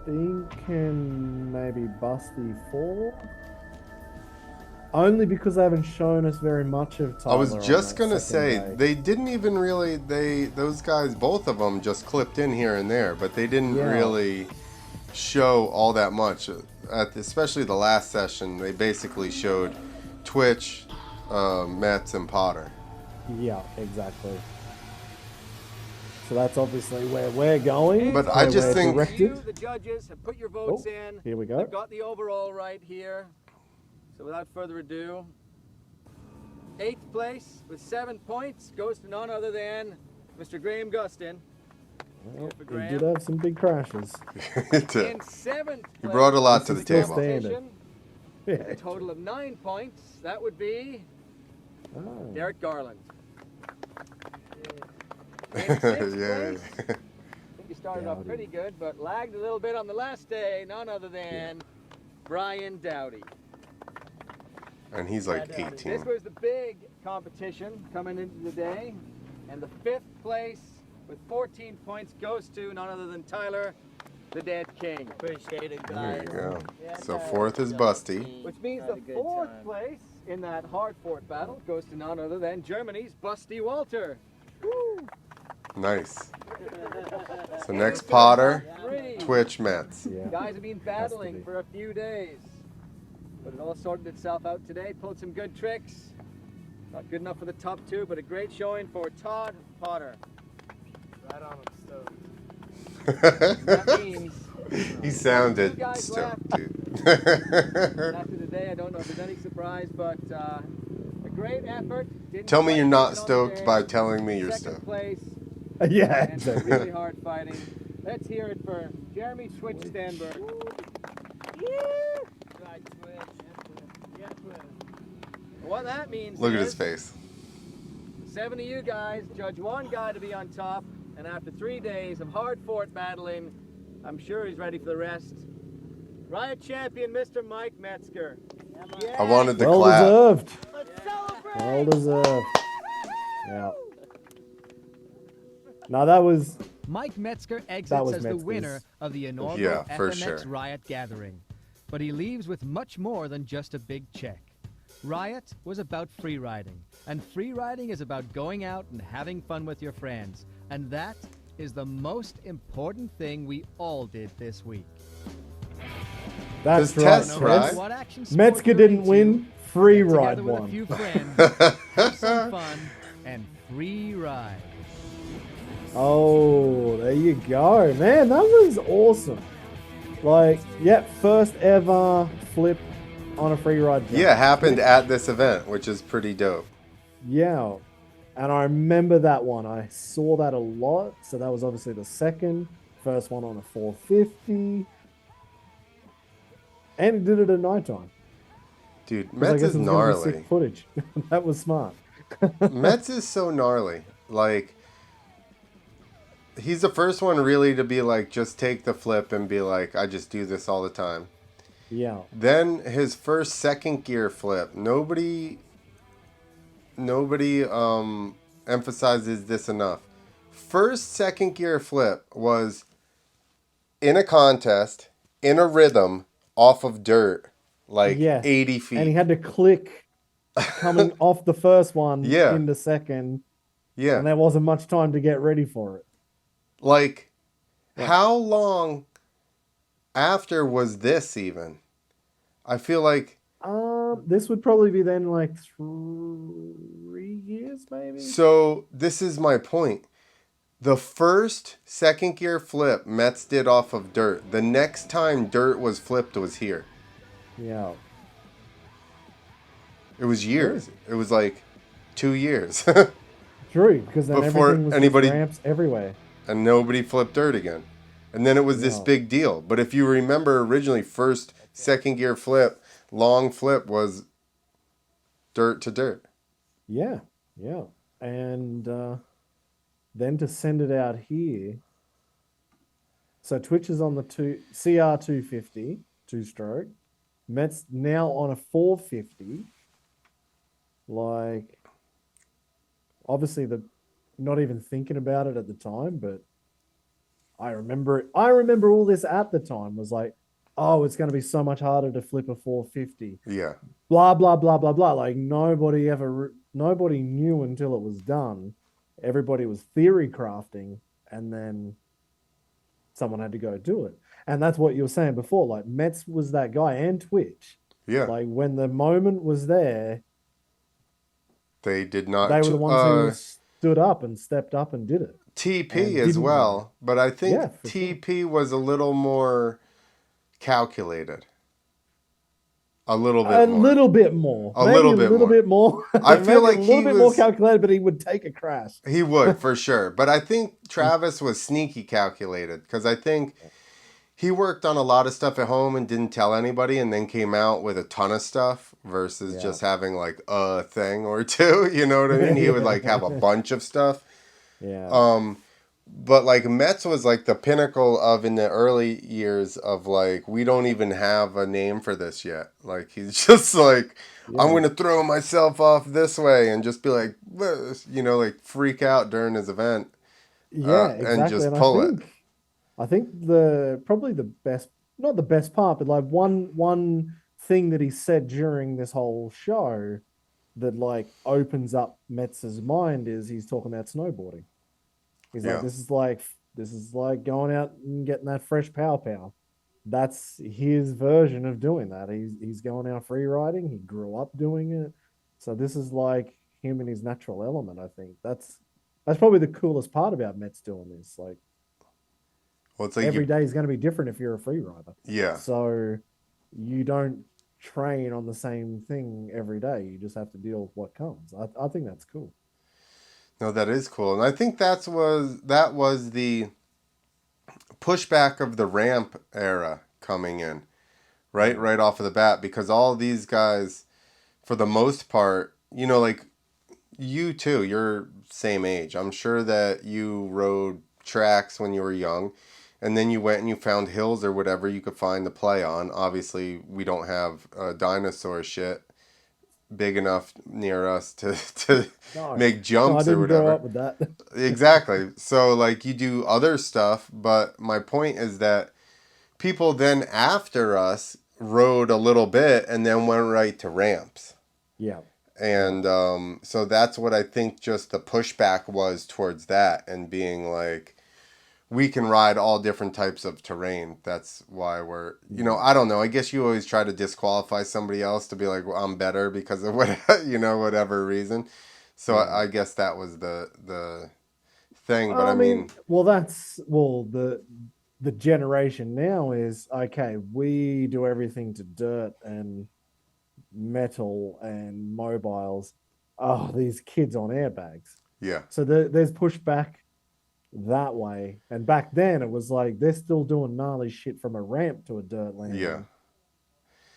[SPEAKER 2] thinking maybe Busty 4. Only because they haven't shown us very much of Tyler.
[SPEAKER 1] I was
[SPEAKER 2] on
[SPEAKER 1] just
[SPEAKER 2] that
[SPEAKER 1] gonna
[SPEAKER 2] second
[SPEAKER 1] say
[SPEAKER 2] day.
[SPEAKER 1] they didn't even really. Those guys, both of them, just clipped in here and there, but they didn't
[SPEAKER 2] Yeah.
[SPEAKER 1] really show all that much. Especially the last session, they basically showed Twitch, Metz, and Potter.
[SPEAKER 2] Yeah, exactly. So that's obviously where we're going.
[SPEAKER 1] But
[SPEAKER 2] where
[SPEAKER 1] I just
[SPEAKER 2] we're
[SPEAKER 1] think-
[SPEAKER 2] directed.
[SPEAKER 9] You, the judges, have put your votes
[SPEAKER 2] Oh,
[SPEAKER 9] in.
[SPEAKER 2] here we go.
[SPEAKER 9] I've got the overall right here. So without further ado, 8th place with 7 points goes to none other than Mr. Graham Gustin.
[SPEAKER 2] Well,
[SPEAKER 9] for
[SPEAKER 2] he
[SPEAKER 9] Graham.
[SPEAKER 2] did have some big crashes.
[SPEAKER 9] In 7th
[SPEAKER 1] You
[SPEAKER 9] place
[SPEAKER 1] brought a lot to the
[SPEAKER 2] This is
[SPEAKER 1] table.
[SPEAKER 2] still standing.
[SPEAKER 9] competition,
[SPEAKER 2] Yeah.
[SPEAKER 9] with a total of 9 points. That would be
[SPEAKER 2] Oh.
[SPEAKER 9] Derek Garland. In 6th
[SPEAKER 1] Yeah.
[SPEAKER 9] place, I think you started off
[SPEAKER 2] Dowdy.
[SPEAKER 9] pretty good, but lagged a little bit on the last day. None other than Brian Dowdy.
[SPEAKER 1] And he's like
[SPEAKER 9] This
[SPEAKER 1] 18.
[SPEAKER 9] was the big competition coming into the day, and the 5th place with 14 points goes to none other than Tyler, the Dead King.
[SPEAKER 3] Appreciate it,
[SPEAKER 1] There
[SPEAKER 3] guys.
[SPEAKER 1] you go.
[SPEAKER 3] Yeah,
[SPEAKER 1] So
[SPEAKER 3] guys,
[SPEAKER 1] 4th is
[SPEAKER 3] good
[SPEAKER 1] Busty.
[SPEAKER 3] team.
[SPEAKER 9] Which means
[SPEAKER 3] Had
[SPEAKER 9] the
[SPEAKER 3] a good
[SPEAKER 9] 4th
[SPEAKER 3] time.
[SPEAKER 9] place in that hard fort battle goes to none other than Germany's Busty Walter.
[SPEAKER 1] Nice. So next Potter,
[SPEAKER 9] Three.
[SPEAKER 1] Twitch, Metz.
[SPEAKER 2] Yeah.
[SPEAKER 9] Guys have been
[SPEAKER 2] Has to
[SPEAKER 9] battling
[SPEAKER 2] be.
[SPEAKER 9] for a few days, but it all sorted itself out today. Pulled some good tricks. Not good enough for the top 2, but a great showing for Todd Potter.
[SPEAKER 8] Right on, I'm stoked.
[SPEAKER 9] That means
[SPEAKER 1] He sounded
[SPEAKER 9] You guys
[SPEAKER 1] stoked, dude.
[SPEAKER 9] after the day, I don't know if there's any surprise, but a great effort. Didn't
[SPEAKER 1] Tell me
[SPEAKER 9] quite
[SPEAKER 1] you're
[SPEAKER 9] make
[SPEAKER 1] not
[SPEAKER 9] it on
[SPEAKER 1] stoked
[SPEAKER 9] the day.
[SPEAKER 1] by telling me you're
[SPEAKER 9] Second
[SPEAKER 1] stoked.
[SPEAKER 9] place.
[SPEAKER 2] Yeah,
[SPEAKER 9] And some
[SPEAKER 2] exactly.
[SPEAKER 9] really hard fighting. Let's hear it for Jeremy Twitch Stanberg. Right twist. Yeah, twist. What that means
[SPEAKER 1] Look
[SPEAKER 9] is
[SPEAKER 1] at his face.
[SPEAKER 9] 7 of you guys judge one guy to be on top, and after 3 days of hard fort battling, I'm sure he's ready for the rest. Riot champion, Mr. Mike Metzger.
[SPEAKER 1] I wanted to
[SPEAKER 2] Well
[SPEAKER 1] clap.
[SPEAKER 2] deserved.
[SPEAKER 9] Let's celebrate!
[SPEAKER 2] Well deserved. Yeah. Now that was
[SPEAKER 5] Mike Metzger
[SPEAKER 2] was
[SPEAKER 5] exits as the
[SPEAKER 2] Metzger's.
[SPEAKER 5] winner of the inaugural
[SPEAKER 1] Yeah, for
[SPEAKER 5] FMX
[SPEAKER 1] sure.
[SPEAKER 5] Riot gathering. But he leaves with much more than just a big check. Riot was about free riding, and free riding is about going out and having fun with your friends. And that is the most important thing we all did this week.
[SPEAKER 2] That's
[SPEAKER 1] Does
[SPEAKER 2] right.
[SPEAKER 1] Tess ride?
[SPEAKER 5] What action sport
[SPEAKER 2] Metzger
[SPEAKER 5] you're
[SPEAKER 2] didn't
[SPEAKER 5] into,
[SPEAKER 2] win. Free
[SPEAKER 5] get
[SPEAKER 2] ride
[SPEAKER 5] together with a
[SPEAKER 2] won.
[SPEAKER 5] few friends, have some fun, and free ride.
[SPEAKER 2] Oh, there you go, man. That was awesome. Like, yep, first ever flip on a free ride jump.
[SPEAKER 1] Yeah, it happened at this event, which is pretty dope.
[SPEAKER 2] Yeah. And I remember that one. I saw that a lot. So that was obviously the second. First one on a 450. And he did it at nighttime.
[SPEAKER 1] Dude,
[SPEAKER 2] 'Cause I
[SPEAKER 1] Metz
[SPEAKER 2] guess
[SPEAKER 1] is
[SPEAKER 2] it was gonna be
[SPEAKER 1] gnarly.
[SPEAKER 2] sick footage. That was smart.
[SPEAKER 1] Metz is so gnarly. Like, he's the first one really to be like, just take the flip and be like, I just do this all the time.
[SPEAKER 2] Yeah.
[SPEAKER 1] Then his first second gear flip, nobody emphasizes this enough. First second gear flip was in a contest, in a rhythm, off of dirt, like
[SPEAKER 2] Yes.
[SPEAKER 1] 80 feet.
[SPEAKER 2] And he had to click coming off the first one
[SPEAKER 1] Yeah.
[SPEAKER 2] into second.
[SPEAKER 1] Yeah.
[SPEAKER 2] And there wasn't much time to get ready for it.
[SPEAKER 1] Like, how long after was this even? I feel like
[SPEAKER 2] This would probably be then like 3 years, maybe.
[SPEAKER 1] so. This is my point. The first second gear flip Metz did off of dirt. The next time dirt was flipped was here.
[SPEAKER 2] Yeah.
[SPEAKER 1] It was years. It was like 2 years.
[SPEAKER 2] True, because then
[SPEAKER 1] Before
[SPEAKER 2] everything was
[SPEAKER 1] anybody-
[SPEAKER 2] just ramps everywhere.
[SPEAKER 1] And nobody flipped dirt again. And then it was this
[SPEAKER 2] No.
[SPEAKER 1] big deal. But if you remember originally, first, second gear flip, long flip was dirt to dirt.
[SPEAKER 2] Yeah, yeah. And then to send it out here. So Twitch is on the CR 250, two stroke. Met's now on a 450. Like, obviously, not even thinking about it at the time, but I remember it. I remember all this at the time. Was like, oh, it's going to be so much harder to flip a 450.
[SPEAKER 1] Yeah.
[SPEAKER 2] Blah blah blah blah blah. Like nobody knew until it was done. Everybody was theory crafting, and then someone had to go do it. And that's what you were saying before. Like Metz was that guy, and Twitch.
[SPEAKER 1] Yeah.
[SPEAKER 2] Like when the moment was there,
[SPEAKER 1] They did not.
[SPEAKER 2] they were the ones who stood up and stepped up and did it.
[SPEAKER 1] TP
[SPEAKER 2] And
[SPEAKER 1] as
[SPEAKER 2] didn't
[SPEAKER 1] well, but I think
[SPEAKER 2] Yeah, for
[SPEAKER 1] TP was a little more calculated. A little bit
[SPEAKER 2] A
[SPEAKER 1] more.
[SPEAKER 2] little bit more.
[SPEAKER 1] A
[SPEAKER 2] Maybe
[SPEAKER 1] little
[SPEAKER 2] a
[SPEAKER 1] bit
[SPEAKER 2] little
[SPEAKER 1] more.
[SPEAKER 2] bit more.
[SPEAKER 1] I feel
[SPEAKER 2] Maybe
[SPEAKER 1] like
[SPEAKER 2] a little
[SPEAKER 1] he
[SPEAKER 2] bit more
[SPEAKER 1] was-
[SPEAKER 2] calculated, but he would take a crash.
[SPEAKER 1] He would, for sure. But I think Travis was sneaky calculated because I think he worked on a lot of stuff at home and didn't tell anybody and then came out with a ton of stuff versus
[SPEAKER 2] Yeah.
[SPEAKER 1] just having like a thing or two. You know what I mean? He would like have a bunch of stuff.
[SPEAKER 2] Yeah.
[SPEAKER 1] But like Metz was like the pinnacle of in the early years of like, we don't even have a name for this yet. Like he's just like, I'm going to throw myself off this way and just be like, you know, like freak out during his event.
[SPEAKER 2] Yeah, exactly.
[SPEAKER 1] And just pull it.
[SPEAKER 2] I think probably the best, not the best part, but like one thing that he said during this whole show that like opens up Metz's mind is he's talking about snowboarding. He's
[SPEAKER 1] Yeah.
[SPEAKER 2] like, this is like going out and getting that fresh pow. That's his version of doing that. He's going out free riding. He grew up doing it. So this is like him in his natural element, I think. That's probably the coolest part about Metz doing this. Like,
[SPEAKER 1] Well, it's like
[SPEAKER 2] every day is going to be different if you're a free rider.
[SPEAKER 1] Yeah.
[SPEAKER 2] So you don't train on the same thing every day. You just have to deal with what comes. I think that's cool.
[SPEAKER 1] No, that is cool. And I think that was the pushback of the ramp era coming in, right? Right off of the bat, because all these guys, for the most part, like you too, you're same age. I'm sure that you rode tracks when you were young, and then you went and you found hills or whatever you could find to play on. Obviously, we don't have dinosaur shit big enough near us to make jumps
[SPEAKER 2] I
[SPEAKER 1] or
[SPEAKER 2] didn't
[SPEAKER 1] whatever.
[SPEAKER 2] grow up with that.
[SPEAKER 1] Exactly. So like you do other stuff, but my point is that people then after us rode a little bit and then went right to ramps.
[SPEAKER 2] Yeah.
[SPEAKER 1] And so that's what I think just the pushback was towards that, and being like, we can ride all different types of terrain. That's why we're, I don't know. I guess you always try to disqualify somebody else to be like, well, I'm better because of what, whatever reason. So I guess that was the thing. But I mean,
[SPEAKER 2] the generation now is okay. We do everything to dirt and metal and mobiles. Oh, these kids on airbags.
[SPEAKER 1] Yeah.
[SPEAKER 2] So there's pushback that way. And back then it was like they're still doing gnarly shit from a ramp to a dirt landing.
[SPEAKER 1] Yeah.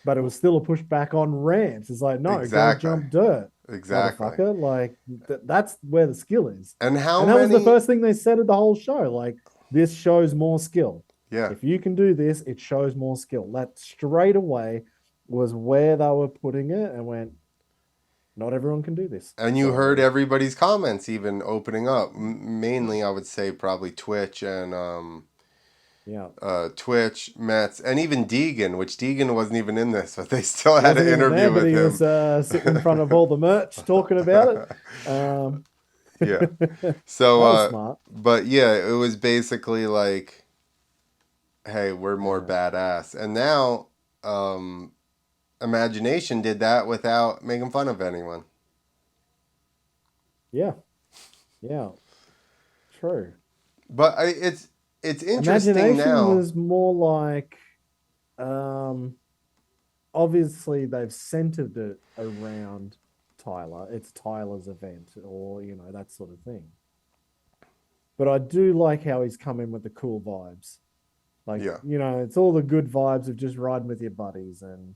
[SPEAKER 2] But it was still a pushback on ramps. It's like, no,
[SPEAKER 1] exactly.
[SPEAKER 2] go jump dirt.
[SPEAKER 1] Exactly.
[SPEAKER 2] Motherfucker. Like that's where the skill is.
[SPEAKER 1] And
[SPEAKER 2] that was the first thing they said at the whole show. Like, this shows more skill.
[SPEAKER 1] Yeah.
[SPEAKER 2] If you can do this, it shows more skill. That straight away was where they were putting it, and went, not everyone can do this.
[SPEAKER 1] And you heard everybody's comments even opening up. Mainly, I would say probably Twitch and Twitch, Mets, and even Deegan, which Deegan wasn't even in this, but they still had an interview with him.
[SPEAKER 2] He was sitting in front of all the merch talking about it.
[SPEAKER 1] Yeah. So,
[SPEAKER 2] smart.
[SPEAKER 1] But yeah, it was basically like, hey, we're more badass. And now, Imagination did that without making fun of anyone.
[SPEAKER 2] Yeah. Yeah. True.
[SPEAKER 1] But it's interesting
[SPEAKER 2] Imagination
[SPEAKER 1] now.
[SPEAKER 2] was more like, obviously they've centered it around Tyler. It's Tyler's event, or that sort of thing. But I do like how he's come in with the cool vibes. Like, it's all the good vibes of just riding with your buddies, and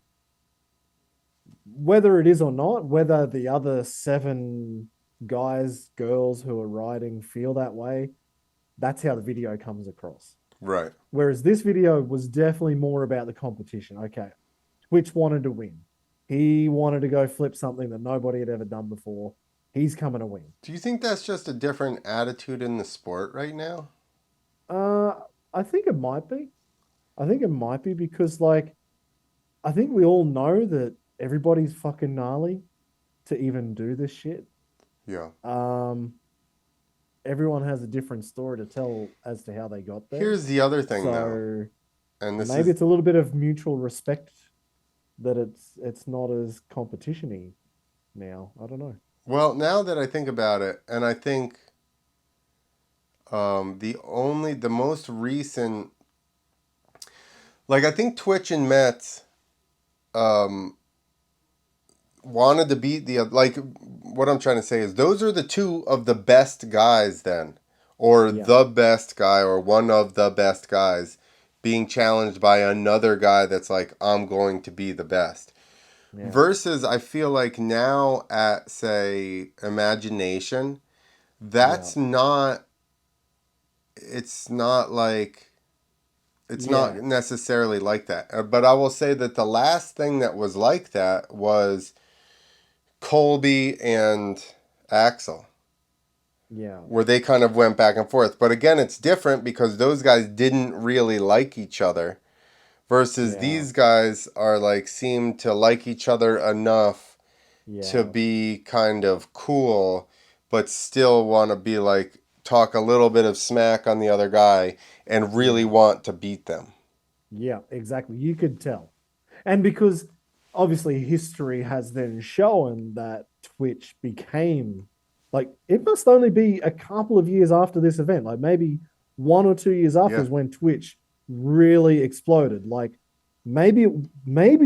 [SPEAKER 2] whether it is or not, whether the other 7 guys, girls who are riding feel that way, that's how the video comes across.
[SPEAKER 1] Right.
[SPEAKER 2] Whereas this video was definitely more about the competition. Okay. Twitch wanted to win. He wanted to go flip something that nobody had ever done before. He's coming to win.
[SPEAKER 1] Do you think that's just a different attitude in the sport right now?
[SPEAKER 2] I think it might be. I think it might be because, like, I think we all know that everybody's fucking gnarly to even do this shit.
[SPEAKER 1] Yeah.
[SPEAKER 2] Everyone has a different story to tell as to how they got there.
[SPEAKER 1] Here's the other thing, though. And this
[SPEAKER 2] maybe it's a little bit of mutual respect that it's not as competition-y now. I don't know.
[SPEAKER 1] Well, now that I think about it, and I think the most recent, like, I think Twitch and Mets wanted to beat like, what I'm trying to say is those are the 2 of the best guys then, or the best guy, or one of the best guys being challenged by another guy that's like, I'm going to be the best. Yeah. Versus, I feel like now at, say, Imagination, that's not, it's not like, it's not necessarily like that. But I will say that the last thing that was like that was Colby and Axel.
[SPEAKER 2] Yeah.
[SPEAKER 1] Where they kind of went back and forth. But again, it's different because those guys didn't really like each other. Versus these guys are like, seem to like each other enough to be kind of cool, but still want to be like, talk a little bit of smack on the other guy and really want to beat them.
[SPEAKER 2] Yeah, exactly. You could tell. And because obviously history has then shown that Twitch became, like, it must only be a couple of years after this event, like maybe 1 or 2 years after is when Twitch really exploded. Like, maybe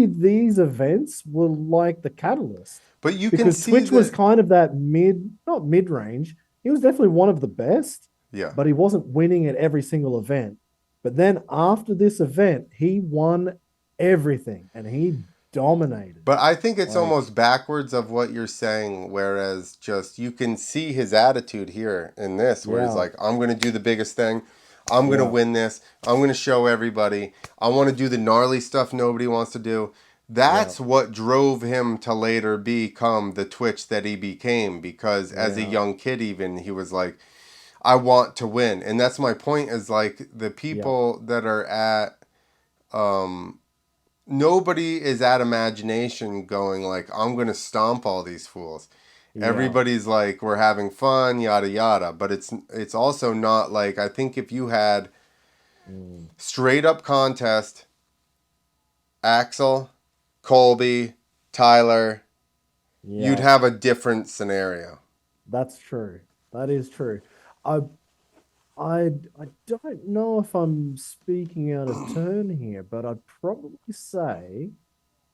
[SPEAKER 2] these events were like the catalyst.
[SPEAKER 1] But you
[SPEAKER 2] because
[SPEAKER 1] can see
[SPEAKER 2] Twitch was kind of that not mid-range. He was definitely one of the best.
[SPEAKER 1] Yeah.
[SPEAKER 2] But he wasn't winning at every single event. But then after this event, he won everything, and he dominated.
[SPEAKER 1] But I think it's
[SPEAKER 2] Like,
[SPEAKER 1] almost backwards of what you're saying, whereas just you can see his attitude here in this, where he's
[SPEAKER 2] Yeah.
[SPEAKER 1] like, I'm going to do the biggest thing. I'm going to
[SPEAKER 2] Yeah.
[SPEAKER 1] win this. I'm going to show everybody. I want to do the gnarly stuff nobody wants to do. That's what drove him to later become the Twitch that he became, because as a
[SPEAKER 2] Yeah.
[SPEAKER 1] young kid even, he was like, I want to win. And that's my point, is like the people that are at nobody is at imagination going like, I'm gonna stomp all these fools.
[SPEAKER 2] Yeah.
[SPEAKER 1] Everybody's like, we're having fun, yada yada. But it's also not like, I think if you had straight up contest, Axel, Colby, Tyler, you'd have a different scenario.
[SPEAKER 2] That's true. That is true. I I don't know if I'm speaking out of turn here, but I'd probably say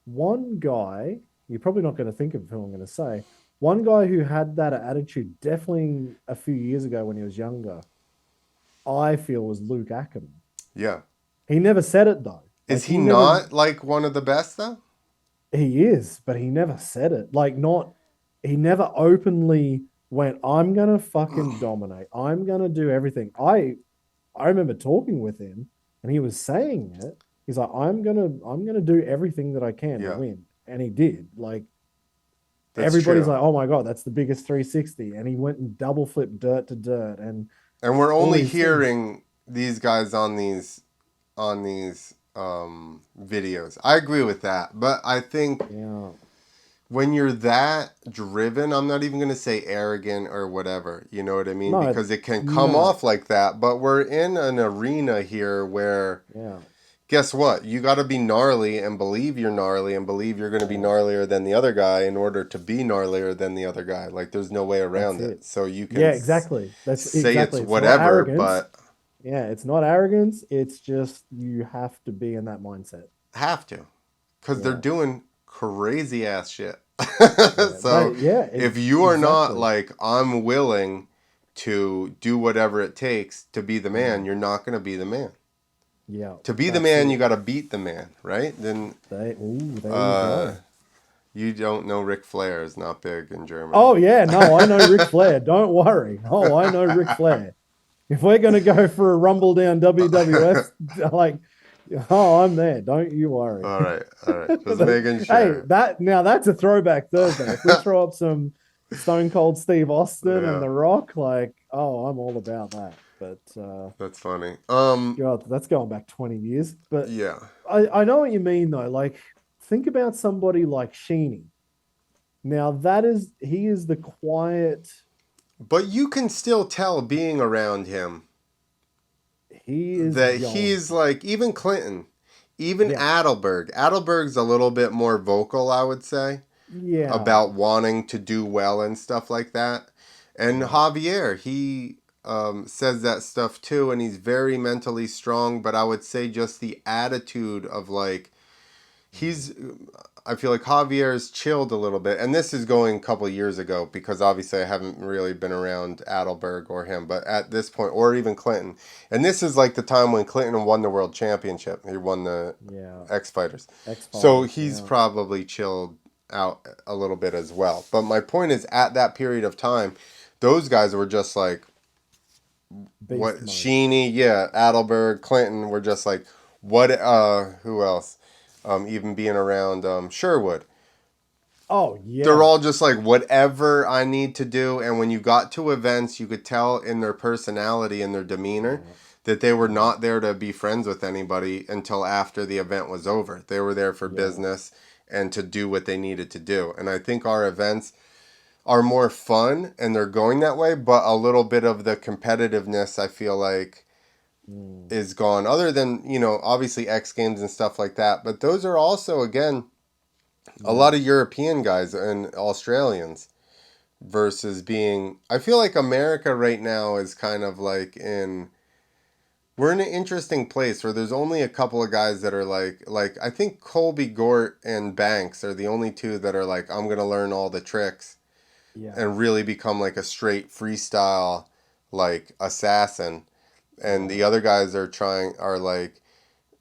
[SPEAKER 2] one guy, you're probably not going to think of who I'm going to say, one guy who had that attitude definitely a few years ago when he was younger, I feel was Luke Ackerman.
[SPEAKER 1] Yeah.
[SPEAKER 2] He never said it though. Like,
[SPEAKER 1] Is he not like one of the best though?
[SPEAKER 2] He is, but he never said it. Like, not, he never openly went, I'm gonna fucking dominate. I'm gonna do everything. I remember talking with him and he was saying it. He's like, I'm gonna do everything that I can to win. And he did. Like, everybody's
[SPEAKER 1] true.
[SPEAKER 2] like, oh my God, that's the biggest 360. And he went and double flipped dirt to dirt. And
[SPEAKER 1] we're
[SPEAKER 2] all
[SPEAKER 1] only
[SPEAKER 2] these
[SPEAKER 1] hearing these guys on these videos. I agree with that, but I think when you're that driven, I'm not even going to say arrogant or whatever, you know what I mean?
[SPEAKER 2] No,
[SPEAKER 1] because it can come off like that, but we're in an arena here where guess what? You got to be gnarly and believe you're gnarly and believe you're going to be gnarlier than the other guy in order to be gnarlier than the other guy. Like, there's no way around it. So you can
[SPEAKER 2] exactly. That's
[SPEAKER 1] say
[SPEAKER 2] exactly.
[SPEAKER 1] it's whatever, but
[SPEAKER 2] yeah, it's not arrogance. It's just you have to be in that mindset.
[SPEAKER 1] Have to, because they're doing crazy ass shit. If you are not like, I'm willing to do whatever it takes to be the man, you're not going to be the man.
[SPEAKER 2] Yeah.
[SPEAKER 1] To be the man, you got to beat the man, right? Then
[SPEAKER 2] there you go.
[SPEAKER 1] You don't know Ric Flair is not big in Germany.
[SPEAKER 2] Oh yeah, no, I know Ric Flair. Don't worry. Oh, I know Ric Flair. If we're gonna go for a rumble down WWF, like, oh, I'm there. Don't you worry.
[SPEAKER 1] All right. Just making sure.
[SPEAKER 2] Hey, that's a throwback Thursday. If we throw up some Stone Cold Steve Austin and The Rock, like, oh, I'm all about that. But
[SPEAKER 1] that's funny.
[SPEAKER 2] God, that's going back 20 years. But
[SPEAKER 1] yeah,
[SPEAKER 2] I know what you mean though. Like, think about somebody like Sheeny. Now he is the quiet.
[SPEAKER 1] But you can still tell being around him. He's like, even Clinton, even Adelberg. Adelberg's a little bit more vocal, I would say.
[SPEAKER 2] Yeah.
[SPEAKER 1] About wanting to do well and stuff like that. And Javier, he says that stuff too, and he's very mentally strong, but I would say just the attitude of like, I feel like Javier's chilled a little bit, and this is going a couple of years ago because obviously I haven't really been around Adelberg or him, but at this point, or even Clinton, and this is like the time when Clinton won the world championship. He won the X Fighters. So he's probably chilled out a little bit as well. But my point is, at that period of time, those guys were just like, Sheeny, Adelberg, Clinton were just like, what, who else? Even being around Sherwood.
[SPEAKER 2] Oh, yeah.
[SPEAKER 1] They're all just like, whatever I need to do. And when you got to events, you could tell in their personality and their demeanor that they were not there to be friends with anybody until after the event was over. They were there for business and to do what they needed to do. And I think our events are more fun and they're going that way, but a little bit of the competitiveness, I feel like, is gone, other than, obviously X Games and stuff like that. But those are also, again, a lot of European guys and Australians versus being, I feel like America right now is kind of like we're in an interesting place where there's only a couple of guys that are like I think Colby Gort and Banks are the only two that are like, I'm going to learn all the tricks and really become like a straight freestyle, like, assassin. And the other guys are like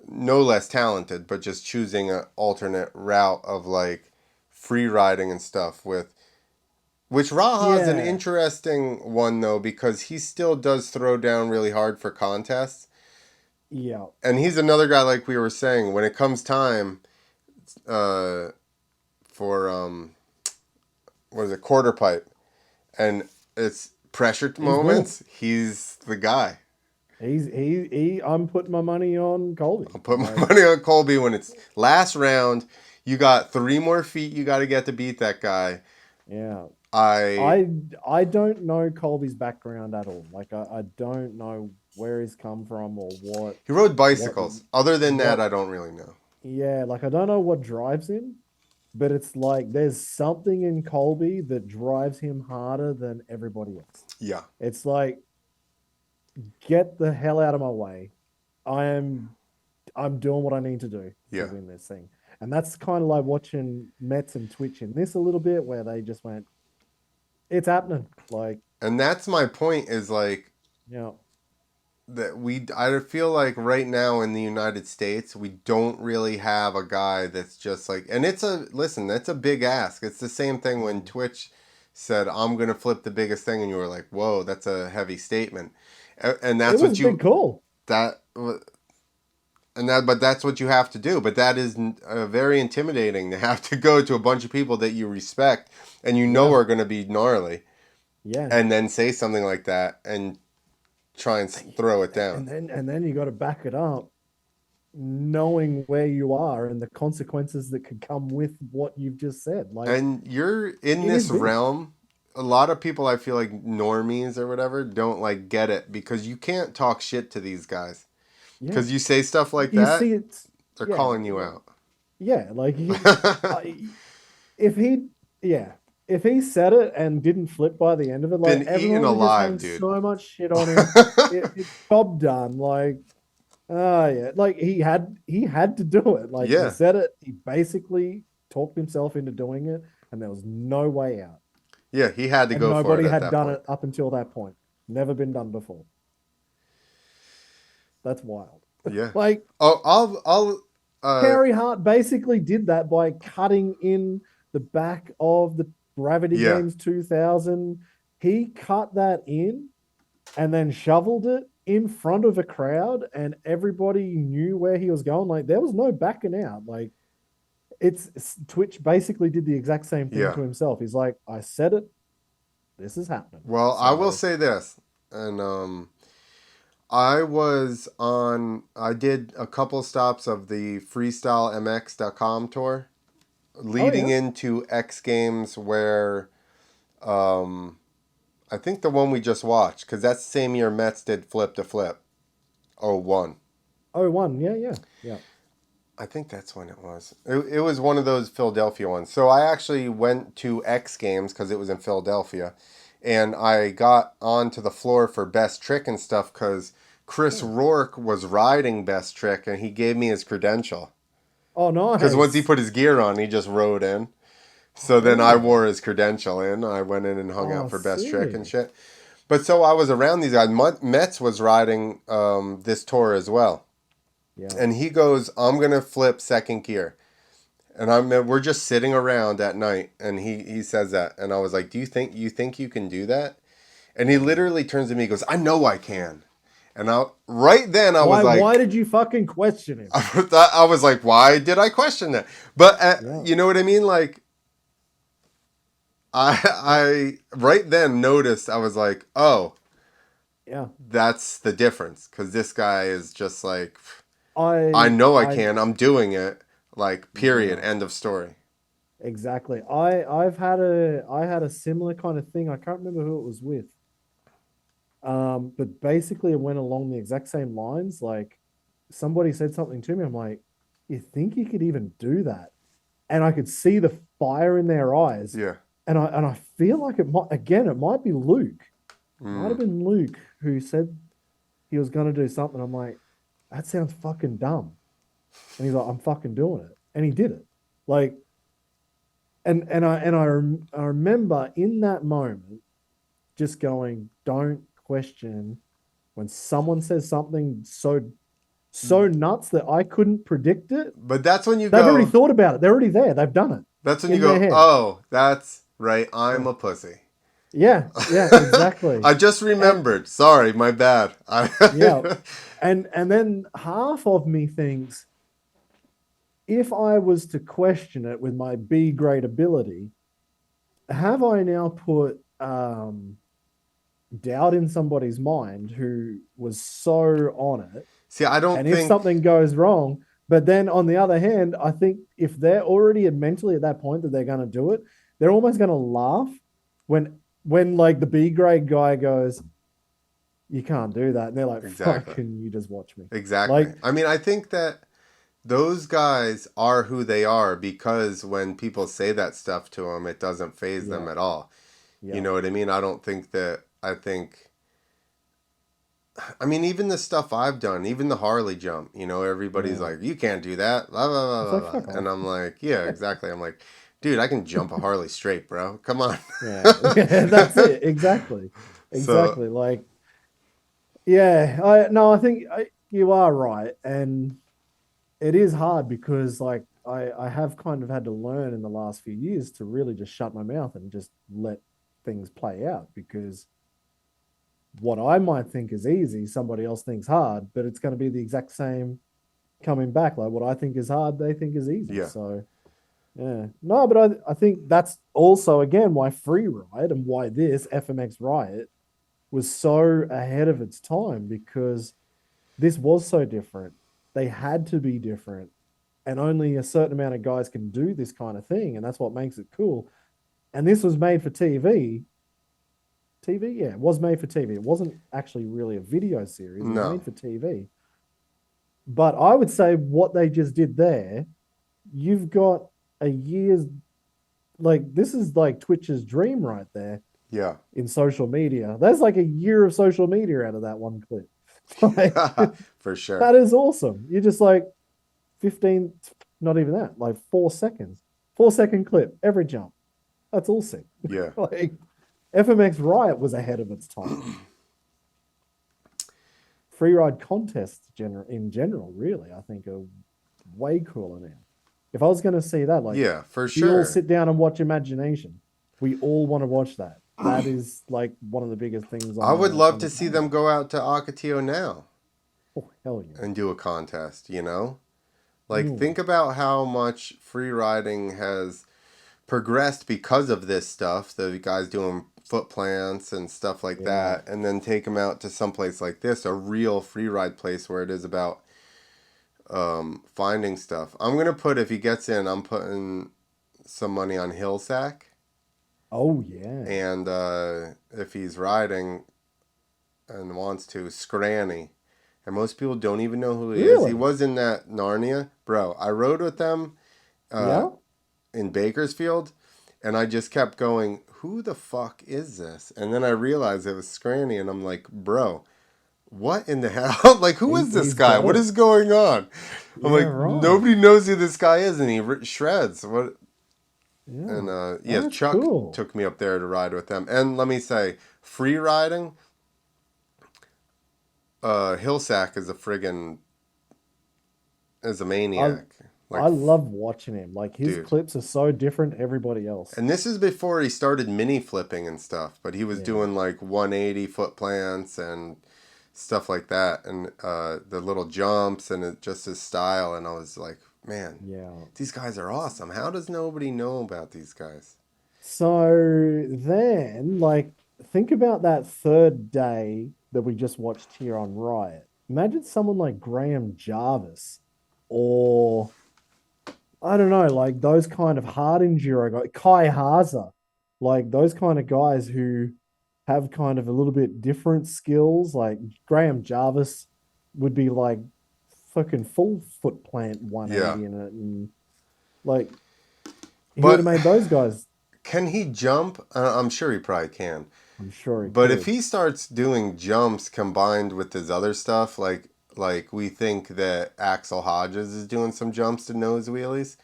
[SPEAKER 1] no less talented, but just choosing an alternate route of like free riding and stuff with. Which Raha's an
[SPEAKER 2] Yeah.
[SPEAKER 1] interesting one though, because he still does throw down really hard for contests.
[SPEAKER 2] Yeah.
[SPEAKER 1] And he's another guy, like we were saying, when it comes time for what is it, quarter pipe, and it's pressure moments, he's the guy.
[SPEAKER 2] I'm putting my money on Colby.
[SPEAKER 1] I'll put my money on Colby when it's last round. You got 3 more feet you got to get to beat that guy.
[SPEAKER 2] Yeah.
[SPEAKER 1] I
[SPEAKER 2] don't know Colby's background at all. Like I don't know where he's come from or what.
[SPEAKER 1] He rode bicycles. Other than that,
[SPEAKER 2] what-
[SPEAKER 1] I don't really know.
[SPEAKER 2] Yeah, like I don't know what drives him, but it's like there's something in Colby that drives him harder than everybody else.
[SPEAKER 1] Yeah.
[SPEAKER 2] It's like, get the hell out of my way. I'm doing what I need to do to win this thing. And that's kind of like watching Mets and Twitch in this a little bit, where they just went, it's happening. Like,
[SPEAKER 1] and that's my point, is like,
[SPEAKER 2] yeah,
[SPEAKER 1] that I feel like right now in the United States, we don't really have a guy that's just like, and that's a big ask. It's the same thing when Twitch said, I'm going to flip the biggest thing. And you were like, whoa, that's a heavy statement. And that's what you,
[SPEAKER 2] big call.
[SPEAKER 1] But that's what you have to do. But that is very intimidating to have to go to a bunch of people that you respect and you know are going to be gnarly.
[SPEAKER 2] Yeah.
[SPEAKER 1] And then say something like that and try and throw it down.
[SPEAKER 2] And then you got to back it up, knowing where you are and the consequences that could come with what you've just said. Like,
[SPEAKER 1] and you're in this realm. A lot of people, I feel like normies or whatever, don't like get it because you can't talk shit to these guys. Because you say stuff like that,
[SPEAKER 2] see it,
[SPEAKER 1] they're calling you out.
[SPEAKER 2] Yeah, like if he said it and didn't flip by the end of it, like
[SPEAKER 1] Been
[SPEAKER 2] everyone
[SPEAKER 1] eaten
[SPEAKER 2] was
[SPEAKER 1] alive,
[SPEAKER 2] just having
[SPEAKER 1] dude.
[SPEAKER 2] so much shit on him. It's job done. Like, yeah, like he had to do it. Like he said it, he basically talked himself into doing it, and there was no way out.
[SPEAKER 1] Yeah, he had to
[SPEAKER 2] and
[SPEAKER 1] go for it.
[SPEAKER 2] Nobody had
[SPEAKER 1] that
[SPEAKER 2] done
[SPEAKER 1] point.
[SPEAKER 2] it up until that point. Never been done before. That's wild.
[SPEAKER 1] Yeah.
[SPEAKER 2] Like,
[SPEAKER 1] I'll
[SPEAKER 2] Carey Hart basically did that by cutting in the back of the Gravity Games 2000. He cut that in and then shoveled it in front of a crowd, and everybody knew where he was going. Like, there was no backing out. Like, it's Twitch basically did the exact same thing to himself. He's like, I said it. This is happening.
[SPEAKER 1] Well, I will say this, and I did a couple stops of the freestylemx.com tour leading into X Games, where I think the one we just watched, because that's the same year Mets did Flip to Flip. 01.
[SPEAKER 2] 01, yeah.
[SPEAKER 1] I think that's when it was. It was one of those Philadelphia ones. So I actually went to X Games because it was in Philadelphia. And I got onto the floor for Best Trick and stuff because Chris Rourke was riding Best Trick and he gave me his credential.
[SPEAKER 2] Oh, nice.
[SPEAKER 1] Because once he put his gear on, he just rode in. So then I wore his credential in. I went in and hung out for Best Trick and shit. But so I was around these guys. Metz was riding this tour as well.
[SPEAKER 2] Yeah.
[SPEAKER 1] And he goes, I'm going to flip second gear. And we're just sitting around at night, and he says that. And I was like, you think you can do that? And he literally turns to me and goes, I know I can. And right then I was like...
[SPEAKER 2] Why did you fucking question him?
[SPEAKER 1] I was like, why did I question that? But you know what I mean? Like, I right then noticed, I was like, oh,
[SPEAKER 2] yeah,
[SPEAKER 1] that's the difference. Because this guy is just like,
[SPEAKER 2] I
[SPEAKER 1] know I can. I'm doing it. Like, period. End of story.
[SPEAKER 2] Exactly. I had a similar kind of thing. I can't remember who it was with. But basically it went along the exact same lines. Like, somebody said something to me. I'm like, you think you could even do that? And I could see the fire in their eyes.
[SPEAKER 1] Yeah.
[SPEAKER 2] And I feel like it might be Luke. It might have been Luke who said he was going to do something. I'm like, that sounds fucking dumb. And he's like, I'm fucking doing it. And he did it. Like, and I remember in that moment just going, don't question when someone says something so so nuts that I couldn't predict it.
[SPEAKER 1] But that's when you
[SPEAKER 2] They've
[SPEAKER 1] go.
[SPEAKER 2] already thought about it. They're already there. They've done it.
[SPEAKER 1] That's when
[SPEAKER 2] in
[SPEAKER 1] you
[SPEAKER 2] their
[SPEAKER 1] go,
[SPEAKER 2] head.
[SPEAKER 1] oh, that's right. I'm a pussy.
[SPEAKER 2] Yeah, exactly.
[SPEAKER 1] I just remembered. Sorry, my bad.
[SPEAKER 2] Yeah. And then half of me thinks, if I was to question it with my B grade ability, have I now put doubt in somebody's mind who was so on it?
[SPEAKER 1] See, I don't
[SPEAKER 2] and
[SPEAKER 1] think.
[SPEAKER 2] if something goes wrong, but then on the other hand, I think if they're already mentally at that point that they're going to do it, they're almost going to laugh when like the B grade guy goes, you can't do that. And they're like,
[SPEAKER 1] Exactly.
[SPEAKER 2] fucking, you just watch me.
[SPEAKER 1] Exactly.
[SPEAKER 2] Like,
[SPEAKER 1] I mean, I think that those guys are who they are because when people say that stuff to them, it doesn't phase them at all.
[SPEAKER 2] Yeah.
[SPEAKER 1] You know what I mean? I don't think that, I mean, even the stuff I've done, even the Harley jump, you know, everybody's like, you can't do that. Blah, blah, blah, blah, blah. And I'm like, yeah, exactly. I'm like, dude, I can jump a Harley straight, bro. Come on.
[SPEAKER 2] Yeah, that's it. Exactly. Exactly. Like, yeah, I think you are right. And it is hard because like I have kind of had to learn in the last few years to really just shut my mouth and just let things play out, because what I might think is easy, somebody else thinks hard, but it's going to be the exact same coming back. Like what I think is hard, they think is easy.
[SPEAKER 1] Yeah.
[SPEAKER 2] So yeah, no, but I think that's also again why Free Ride and why this FMX Riot was so ahead of its time, because this was so different. They had to be different, and only a certain amount of guys can do this kind of thing, and that's what makes it cool. And this was made for TV. TV, yeah, it was made for TV. It wasn't actually really a video series. It was made for TV. But I would say what they just did there, you've got a year's, like, this is like Twitch's dream right there.
[SPEAKER 1] Yeah.
[SPEAKER 2] In social media. That's like a year of social media out of that one clip. Like,
[SPEAKER 1] for sure.
[SPEAKER 2] That is awesome. You're just like 15, not even that, like 4 seconds. 4-second clip, every jump. That's all sick.
[SPEAKER 1] Yeah.
[SPEAKER 2] Like, FMX Riot was ahead of its time. Free ride contests in general, really, I think are way cooler now. If I was going to see that, like,
[SPEAKER 1] yeah, for
[SPEAKER 2] we
[SPEAKER 1] sure.
[SPEAKER 2] all sit down and watch Imagination. We all want to watch that. That is like one of the biggest things.
[SPEAKER 1] I would love to see them go out to Ocotillo now.
[SPEAKER 2] Oh, hell yeah.
[SPEAKER 1] And do a contest, you know? Like, think about how much free riding has progressed because of this stuff. The guys doing foot plants and stuff like that. And then take them out to someplace like this, a real free ride place where it is about finding stuff. I'm going to put, if he gets in, I'm putting some money on Hillsack.
[SPEAKER 2] Oh, yeah.
[SPEAKER 1] And if he's riding and wants to, Scranny. And most people don't even know who he is. He was in that Narnia. Bro, I rode with them in Bakersfield, and I just kept going, who the fuck is this? And then I realized it was Scranny, and I'm like, bro, what in the hell? Like, who is this guy? What is going on? I'm like, nobody knows who this guy is, and he shreds. What? Yeah. And Chuck took me up there to ride with them. And let me say, free riding, Hillsack is a maniac.
[SPEAKER 2] I love watching him. Like, his clips are so different to everybody else.
[SPEAKER 1] And this is before he started mini flipping and stuff, but he was doing like 180 foot plants and stuff like that, and the little jumps and just his style. And I was like, man, these guys are awesome. How does nobody know about these guys?
[SPEAKER 2] So then, like, think about that third day that we just watched here on Riot. Imagine someone like Graham Jarvis, or I don't know, like those kind of hard enduro guys, Kai Haza, like those kind of guys who have kind of a little bit different skills. Like Graham Jarvis would be like fucking full foot plant 180 in it, and like he would have made those guys.
[SPEAKER 1] Can he jump? I'm sure he probably can.
[SPEAKER 2] I'm sure he
[SPEAKER 1] But
[SPEAKER 2] could.
[SPEAKER 1] if he starts doing jumps combined with his other stuff, like we think that Axel Hodges is doing some jumps to nose wheelies.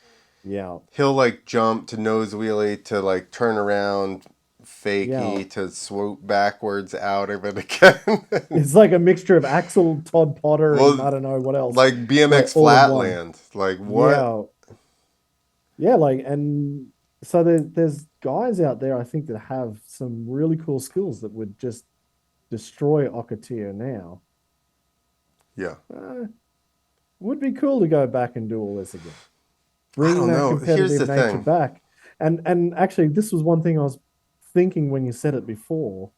[SPEAKER 2] Yeah.
[SPEAKER 1] He'll like jump to nose wheelie to like turn around, fakie to swoop backwards out of it again.
[SPEAKER 2] It's like a mixture of Axel, Todd Potter, and I don't know what else.
[SPEAKER 1] Like BMX
[SPEAKER 2] all in one.
[SPEAKER 1] Flatland. Like what?
[SPEAKER 2] Yeah, like, and so there's guys out there, I think, that have some really cool skills that would just destroy Okatia now.
[SPEAKER 1] Yeah.
[SPEAKER 2] Would be cool to go back and do all this again.
[SPEAKER 1] I don't know. Here's the
[SPEAKER 2] nature
[SPEAKER 1] thing.
[SPEAKER 2] back. And actually, this was one thing I was thinking when you said it before.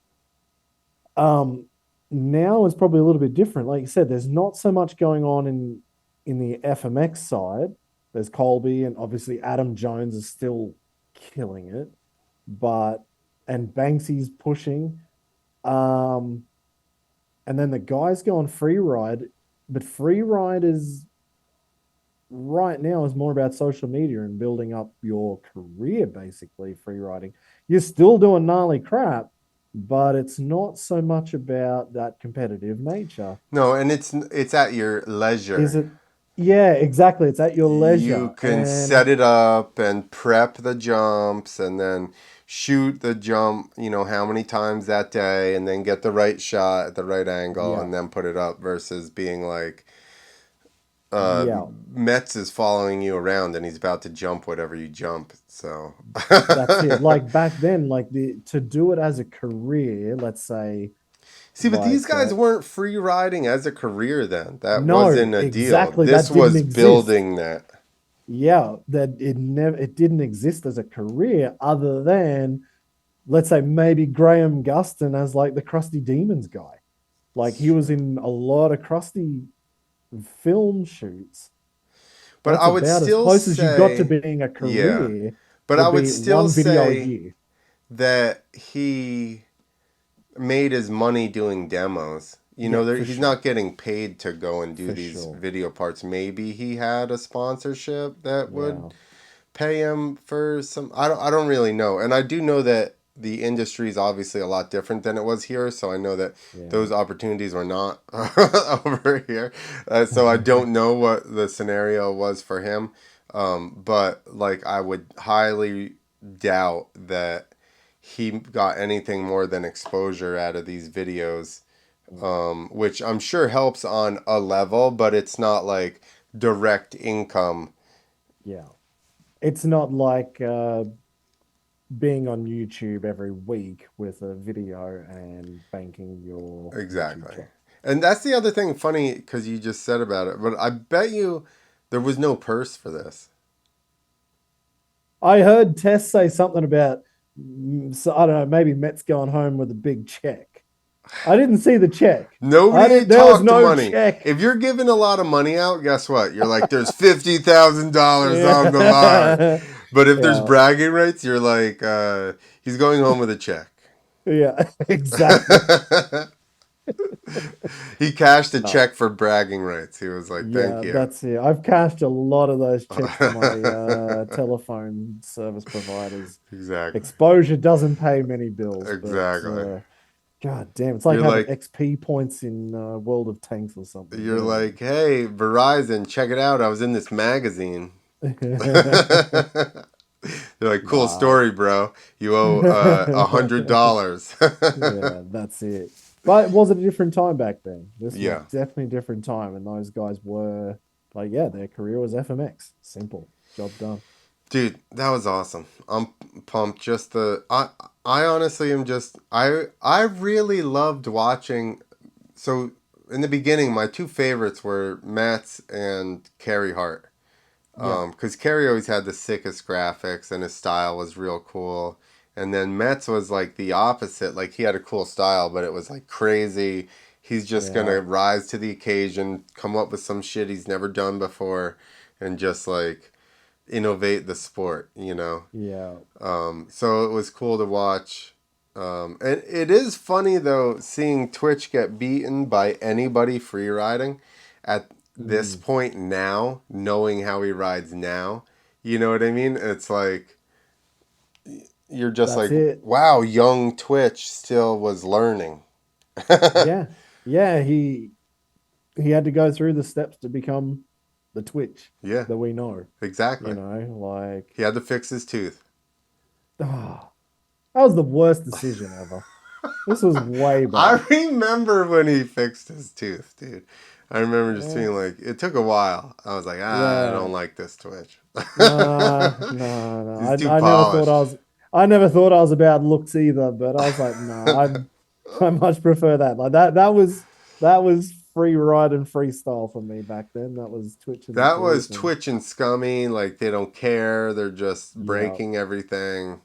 [SPEAKER 2] Now is probably a little bit different. Like you said, there's not so much going on in the FMX side. There's Colby, and obviously Adam Jones is still killing it, and Banksy's pushing. And then the guys go on free ride, but free ride is right now is more about social media and building up your career, basically. Free riding, you're still doing gnarly crap, but it's not so much about that competitive nature.
[SPEAKER 1] No, and it's at your leisure.
[SPEAKER 2] Is it? Yeah, exactly. It's at your leisure.
[SPEAKER 1] You can set it up and prep the jumps and then shoot the jump, how many times that day, and then get the right shot at the right angle and then put it up, versus being like Metz is following you around and he's about to jump whatever you jump. So
[SPEAKER 2] that's it. Like back then, to do it as a career, let's say.
[SPEAKER 1] See, but these guys weren't free riding as a career then. That wasn't a deal. This was building that.
[SPEAKER 2] Yeah, that it didn't exist as a career, other than, let's say, maybe Graham Gustin as like the Krusty Demons guy. Like he was in a lot of Krusty film shoots.
[SPEAKER 1] But I would still
[SPEAKER 2] as close as you got to being a career.
[SPEAKER 1] Yeah. But I would still say that he made his money doing demos. He's not getting paid to go and do these video parts. Maybe he had a sponsorship that would pay him for some. I don't really know, and I do know that the industry is obviously a lot different than it was here. So I know that those opportunities were not over here. So I don't know what the scenario was for him. But like I would highly doubt that he got anything more than exposure out of these videos, which I'm sure helps on a level, but it's not like direct income.
[SPEAKER 2] Yeah. It's not like being on YouTube every week with a video and banking your...
[SPEAKER 1] Exactly. And that's the other thing, funny, because you just said about it, but I bet you there was no purse for this.
[SPEAKER 2] I heard Tess say something about, so I don't know, maybe Met's going home with a big check. I didn't see the check.
[SPEAKER 1] Nobody talked money. Check. If you're giving a lot of money out, guess what? You're like, there's $50,000 on the line. But if there's bragging rights, you're like, he's going home with a check.
[SPEAKER 2] Yeah, exactly.
[SPEAKER 1] He cashed a check for bragging rights. He was like, thank you.
[SPEAKER 2] That's it. I've cashed a lot of those checks for my telephone service providers.
[SPEAKER 1] Exactly.
[SPEAKER 2] Exposure doesn't pay many bills.
[SPEAKER 1] Exactly.
[SPEAKER 2] But, God damn, it's like having XP points in World of Tanks or something.
[SPEAKER 1] You're like, hey, Verizon, check it out. I was in this magazine. They're like, cool story, bro. You owe $100.
[SPEAKER 2] Yeah, that's it. But was it a different time back then? This was definitely a different time, and those guys were like, their career was FMX. Simple. Job done.
[SPEAKER 1] Dude, that was awesome. I'm pumped. I honestly am I really loved watching. So in the beginning, my two favorites were Matt's and Carey Hart. Because Carey always had the sickest graphics and his style was real cool. And then Metz was like the opposite. Like he had a cool style, but it was like crazy. He's just going to rise to the occasion, come up with some shit he's never done before, and just like innovate the sport,
[SPEAKER 2] Yeah.
[SPEAKER 1] So it was cool to watch. And it is funny though, seeing Twitch get beaten by anybody free riding at this point now, knowing how he rides now. You know what I mean? It's like... You're just wow, young Twitch still was learning.
[SPEAKER 2] Yeah, he had to go through the steps to become the Twitch that we know.
[SPEAKER 1] Exactly.
[SPEAKER 2] Like...
[SPEAKER 1] He had to fix his tooth.
[SPEAKER 2] That was the worst decision ever. This was way
[SPEAKER 1] I
[SPEAKER 2] better.
[SPEAKER 1] remember when he fixed his tooth, dude. I remember just
[SPEAKER 2] Yeah.
[SPEAKER 1] being like, it took a while. I was like, I
[SPEAKER 2] Yeah.
[SPEAKER 1] don't like this Twitch.
[SPEAKER 2] No.
[SPEAKER 1] He's too
[SPEAKER 2] I never thought I
[SPEAKER 1] polished.
[SPEAKER 2] was. I never thought I was about looks either. But I was like, no, I much prefer that. Like that was free ride and freestyle for me back then. That was Twitch and the
[SPEAKER 1] That was
[SPEAKER 2] policeman.
[SPEAKER 1] Twitch and scummy. Like, they don't care. They're just
[SPEAKER 2] Yeah.
[SPEAKER 1] breaking everything.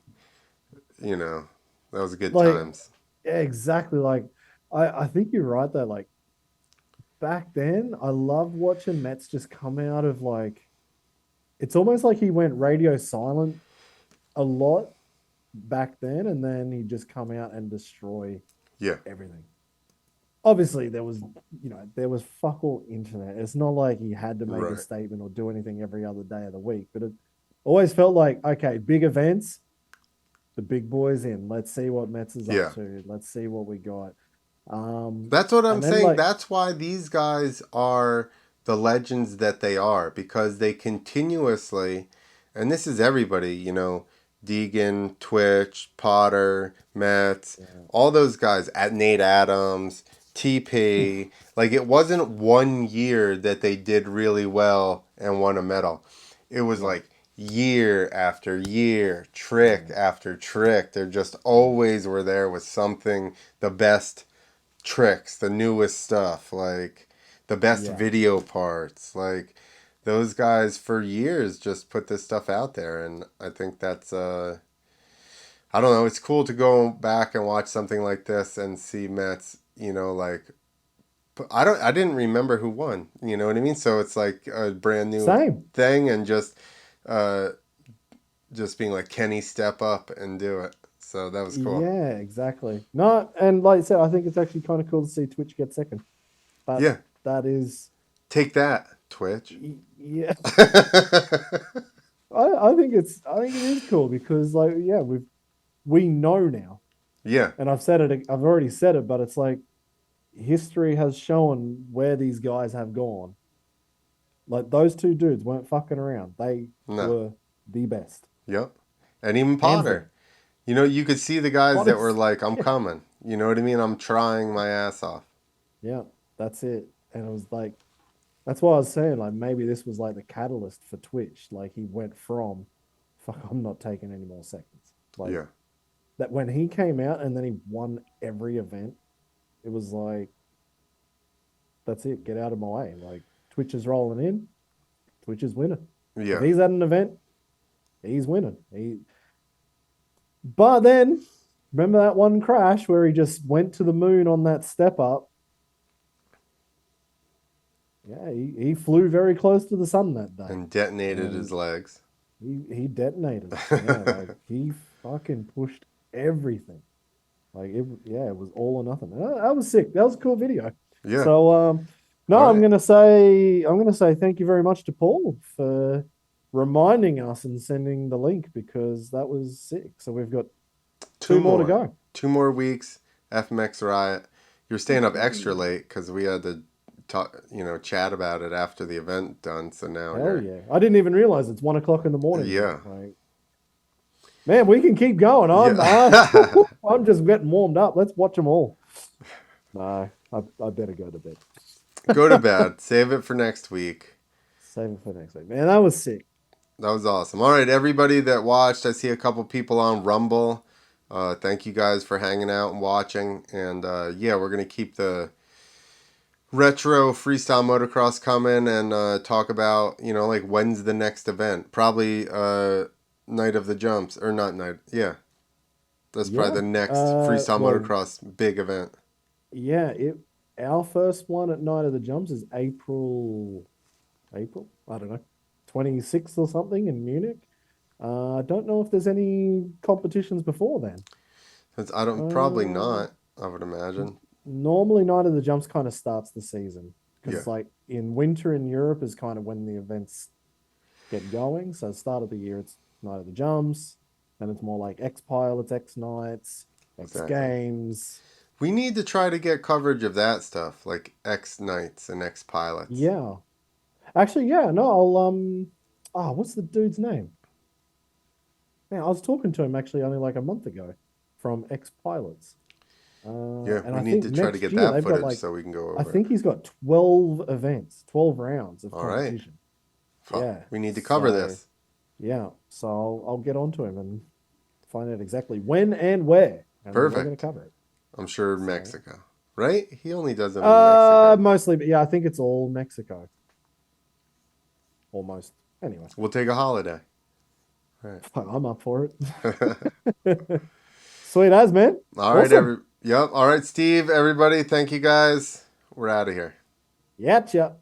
[SPEAKER 1] You know, that was good
[SPEAKER 2] Like,
[SPEAKER 1] times.
[SPEAKER 2] yeah, exactly. Like, I think you're right though. Like back then, I loved watching Mets just come out of like. It's almost like he went radio silent a lot back then, and then he'd just come out and destroy
[SPEAKER 1] Yeah.
[SPEAKER 2] everything. Obviously, there was fuck all internet. It's not like he had to make a
[SPEAKER 1] Right.
[SPEAKER 2] statement or do anything every other day of the week, but it always felt like, okay, big events, the big boys in. Let's see what Mets is
[SPEAKER 1] Yeah.
[SPEAKER 2] up to. Let's see what we got.
[SPEAKER 1] That's what I'm
[SPEAKER 2] And then
[SPEAKER 1] saying.
[SPEAKER 2] like,
[SPEAKER 1] That's why these guys are the legends that they are, because they continuously, and this is everybody, you know, Deegan, Twitch, Potter, Metz, all those guys, at Nate Adams, TP. Like, it wasn't 1 year that they did really well and won a medal. It was like year after year, trick after trick. They're just always were there with something, the best tricks, the newest stuff, like the best video parts. Like, those guys for years just put this stuff out there, and I think that's I don't know, it's cool to go back and watch something like this and see Mets, you know, like, I didn't remember who won, you know what I mean? So it's like a brand new thing, and just being like, Kenny, step up and do it. So that was cool.
[SPEAKER 2] Yeah, exactly. No, and like I said, I think it's actually kind of cool to see Twitch get second. That is.
[SPEAKER 1] Take that, Twitch.
[SPEAKER 2] Yeah. I think it is cool because like we know now.
[SPEAKER 1] Yeah.
[SPEAKER 2] And I've already said it, but it's like history has shown where these guys have gone. Like those two dudes weren't fucking around. They were the best.
[SPEAKER 1] Yep. And even Potter. You know, you could see the guys that were like, I'm coming. You know what I mean? I'm trying my ass off.
[SPEAKER 2] Yeah, that's it. And it was like, that's why I was saying, like, maybe this was like the catalyst for Twitch. Like, he went from, fuck, I'm not taking any more seconds. Like, that when he came out and then he won every event, it was like, that's it. Get out of my way. Like, Twitch is rolling in. Twitch is winning.
[SPEAKER 1] Yeah.
[SPEAKER 2] If he's at an event, he's winning. But then, remember that one crash where he just went to the moon on that step up? Yeah, he flew very close to the sun that day.
[SPEAKER 1] And detonated his legs.
[SPEAKER 2] He detonated. Yeah, like he fucking pushed everything. Like it was all or nothing. That was sick. That was a cool video.
[SPEAKER 1] Yeah.
[SPEAKER 2] So no, I'm gonna say thank you very much to Paul for reminding us and sending the link because that was sick. So we've got two more to go.
[SPEAKER 1] 2 more weeks. FMX Riot. You're staying up extra late because we had to talk, chat about it after the event done. So now
[SPEAKER 2] Hell yeah! I didn't even realize it's 1 o'clock in the morning.
[SPEAKER 1] Yeah.
[SPEAKER 2] Like, man, we can keep going. I'm just getting warmed up. Let's watch them all. No, I better go to bed.
[SPEAKER 1] Go to bed. Save it for next week.
[SPEAKER 2] Save it for next week. Man, that was sick.
[SPEAKER 1] That was awesome. All right, everybody that watched, I see a couple people on Rumble. Thank you guys for hanging out and watching. And we're going to keep the retro freestyle motocross coming and talk about, like when's the next event. Probably Night of the Jumps. Or not night. Yeah. That's probably the next freestyle motocross big event.
[SPEAKER 2] Yeah, our first one at Night of the Jumps is April? I don't know. 26th or something in Munich. I don't know if there's any competitions before then.
[SPEAKER 1] Probably not, I would imagine.
[SPEAKER 2] Normally Night of the Jumps kind of starts the season. Because like in winter in Europe is kind of when the events get going. So start of the year it's Night of the Jumps. Then it's more like X Pilots, X Nights, X Games.
[SPEAKER 1] We need to try to get coverage of that stuff, like X Nights and X Pilots.
[SPEAKER 2] Yeah. Actually, yeah, no, I'll what's the dude's name? Man, I was talking to him actually only like a month ago. from ex-pilots.
[SPEAKER 1] Yeah,
[SPEAKER 2] and
[SPEAKER 1] we
[SPEAKER 2] I
[SPEAKER 1] need
[SPEAKER 2] think
[SPEAKER 1] to try to
[SPEAKER 2] next
[SPEAKER 1] get
[SPEAKER 2] year
[SPEAKER 1] that
[SPEAKER 2] they've got,
[SPEAKER 1] footage
[SPEAKER 2] like,
[SPEAKER 1] so we can go
[SPEAKER 2] I
[SPEAKER 1] over
[SPEAKER 2] think
[SPEAKER 1] it.
[SPEAKER 2] he's got 12 events, 12 rounds of
[SPEAKER 1] All right.
[SPEAKER 2] competition.
[SPEAKER 1] Fuck,
[SPEAKER 2] Yeah.
[SPEAKER 1] we need to cover
[SPEAKER 2] So,
[SPEAKER 1] this.
[SPEAKER 2] Yeah. So I'll get onto him and find out exactly when and where. And we're going to
[SPEAKER 1] Perfect.
[SPEAKER 2] cover it.
[SPEAKER 1] I'm sure Mexico. Right? He only does them in Mexico.
[SPEAKER 2] Mostly, but yeah, I think it's all Mexico. Almost. Anyway.
[SPEAKER 1] We'll take a holiday. All right.
[SPEAKER 2] I'm up for it. Sweet as, man.
[SPEAKER 1] All right,
[SPEAKER 2] Awesome.
[SPEAKER 1] Yep. All right, Steve, everybody, thank you guys. We're out of here.
[SPEAKER 2] Yep.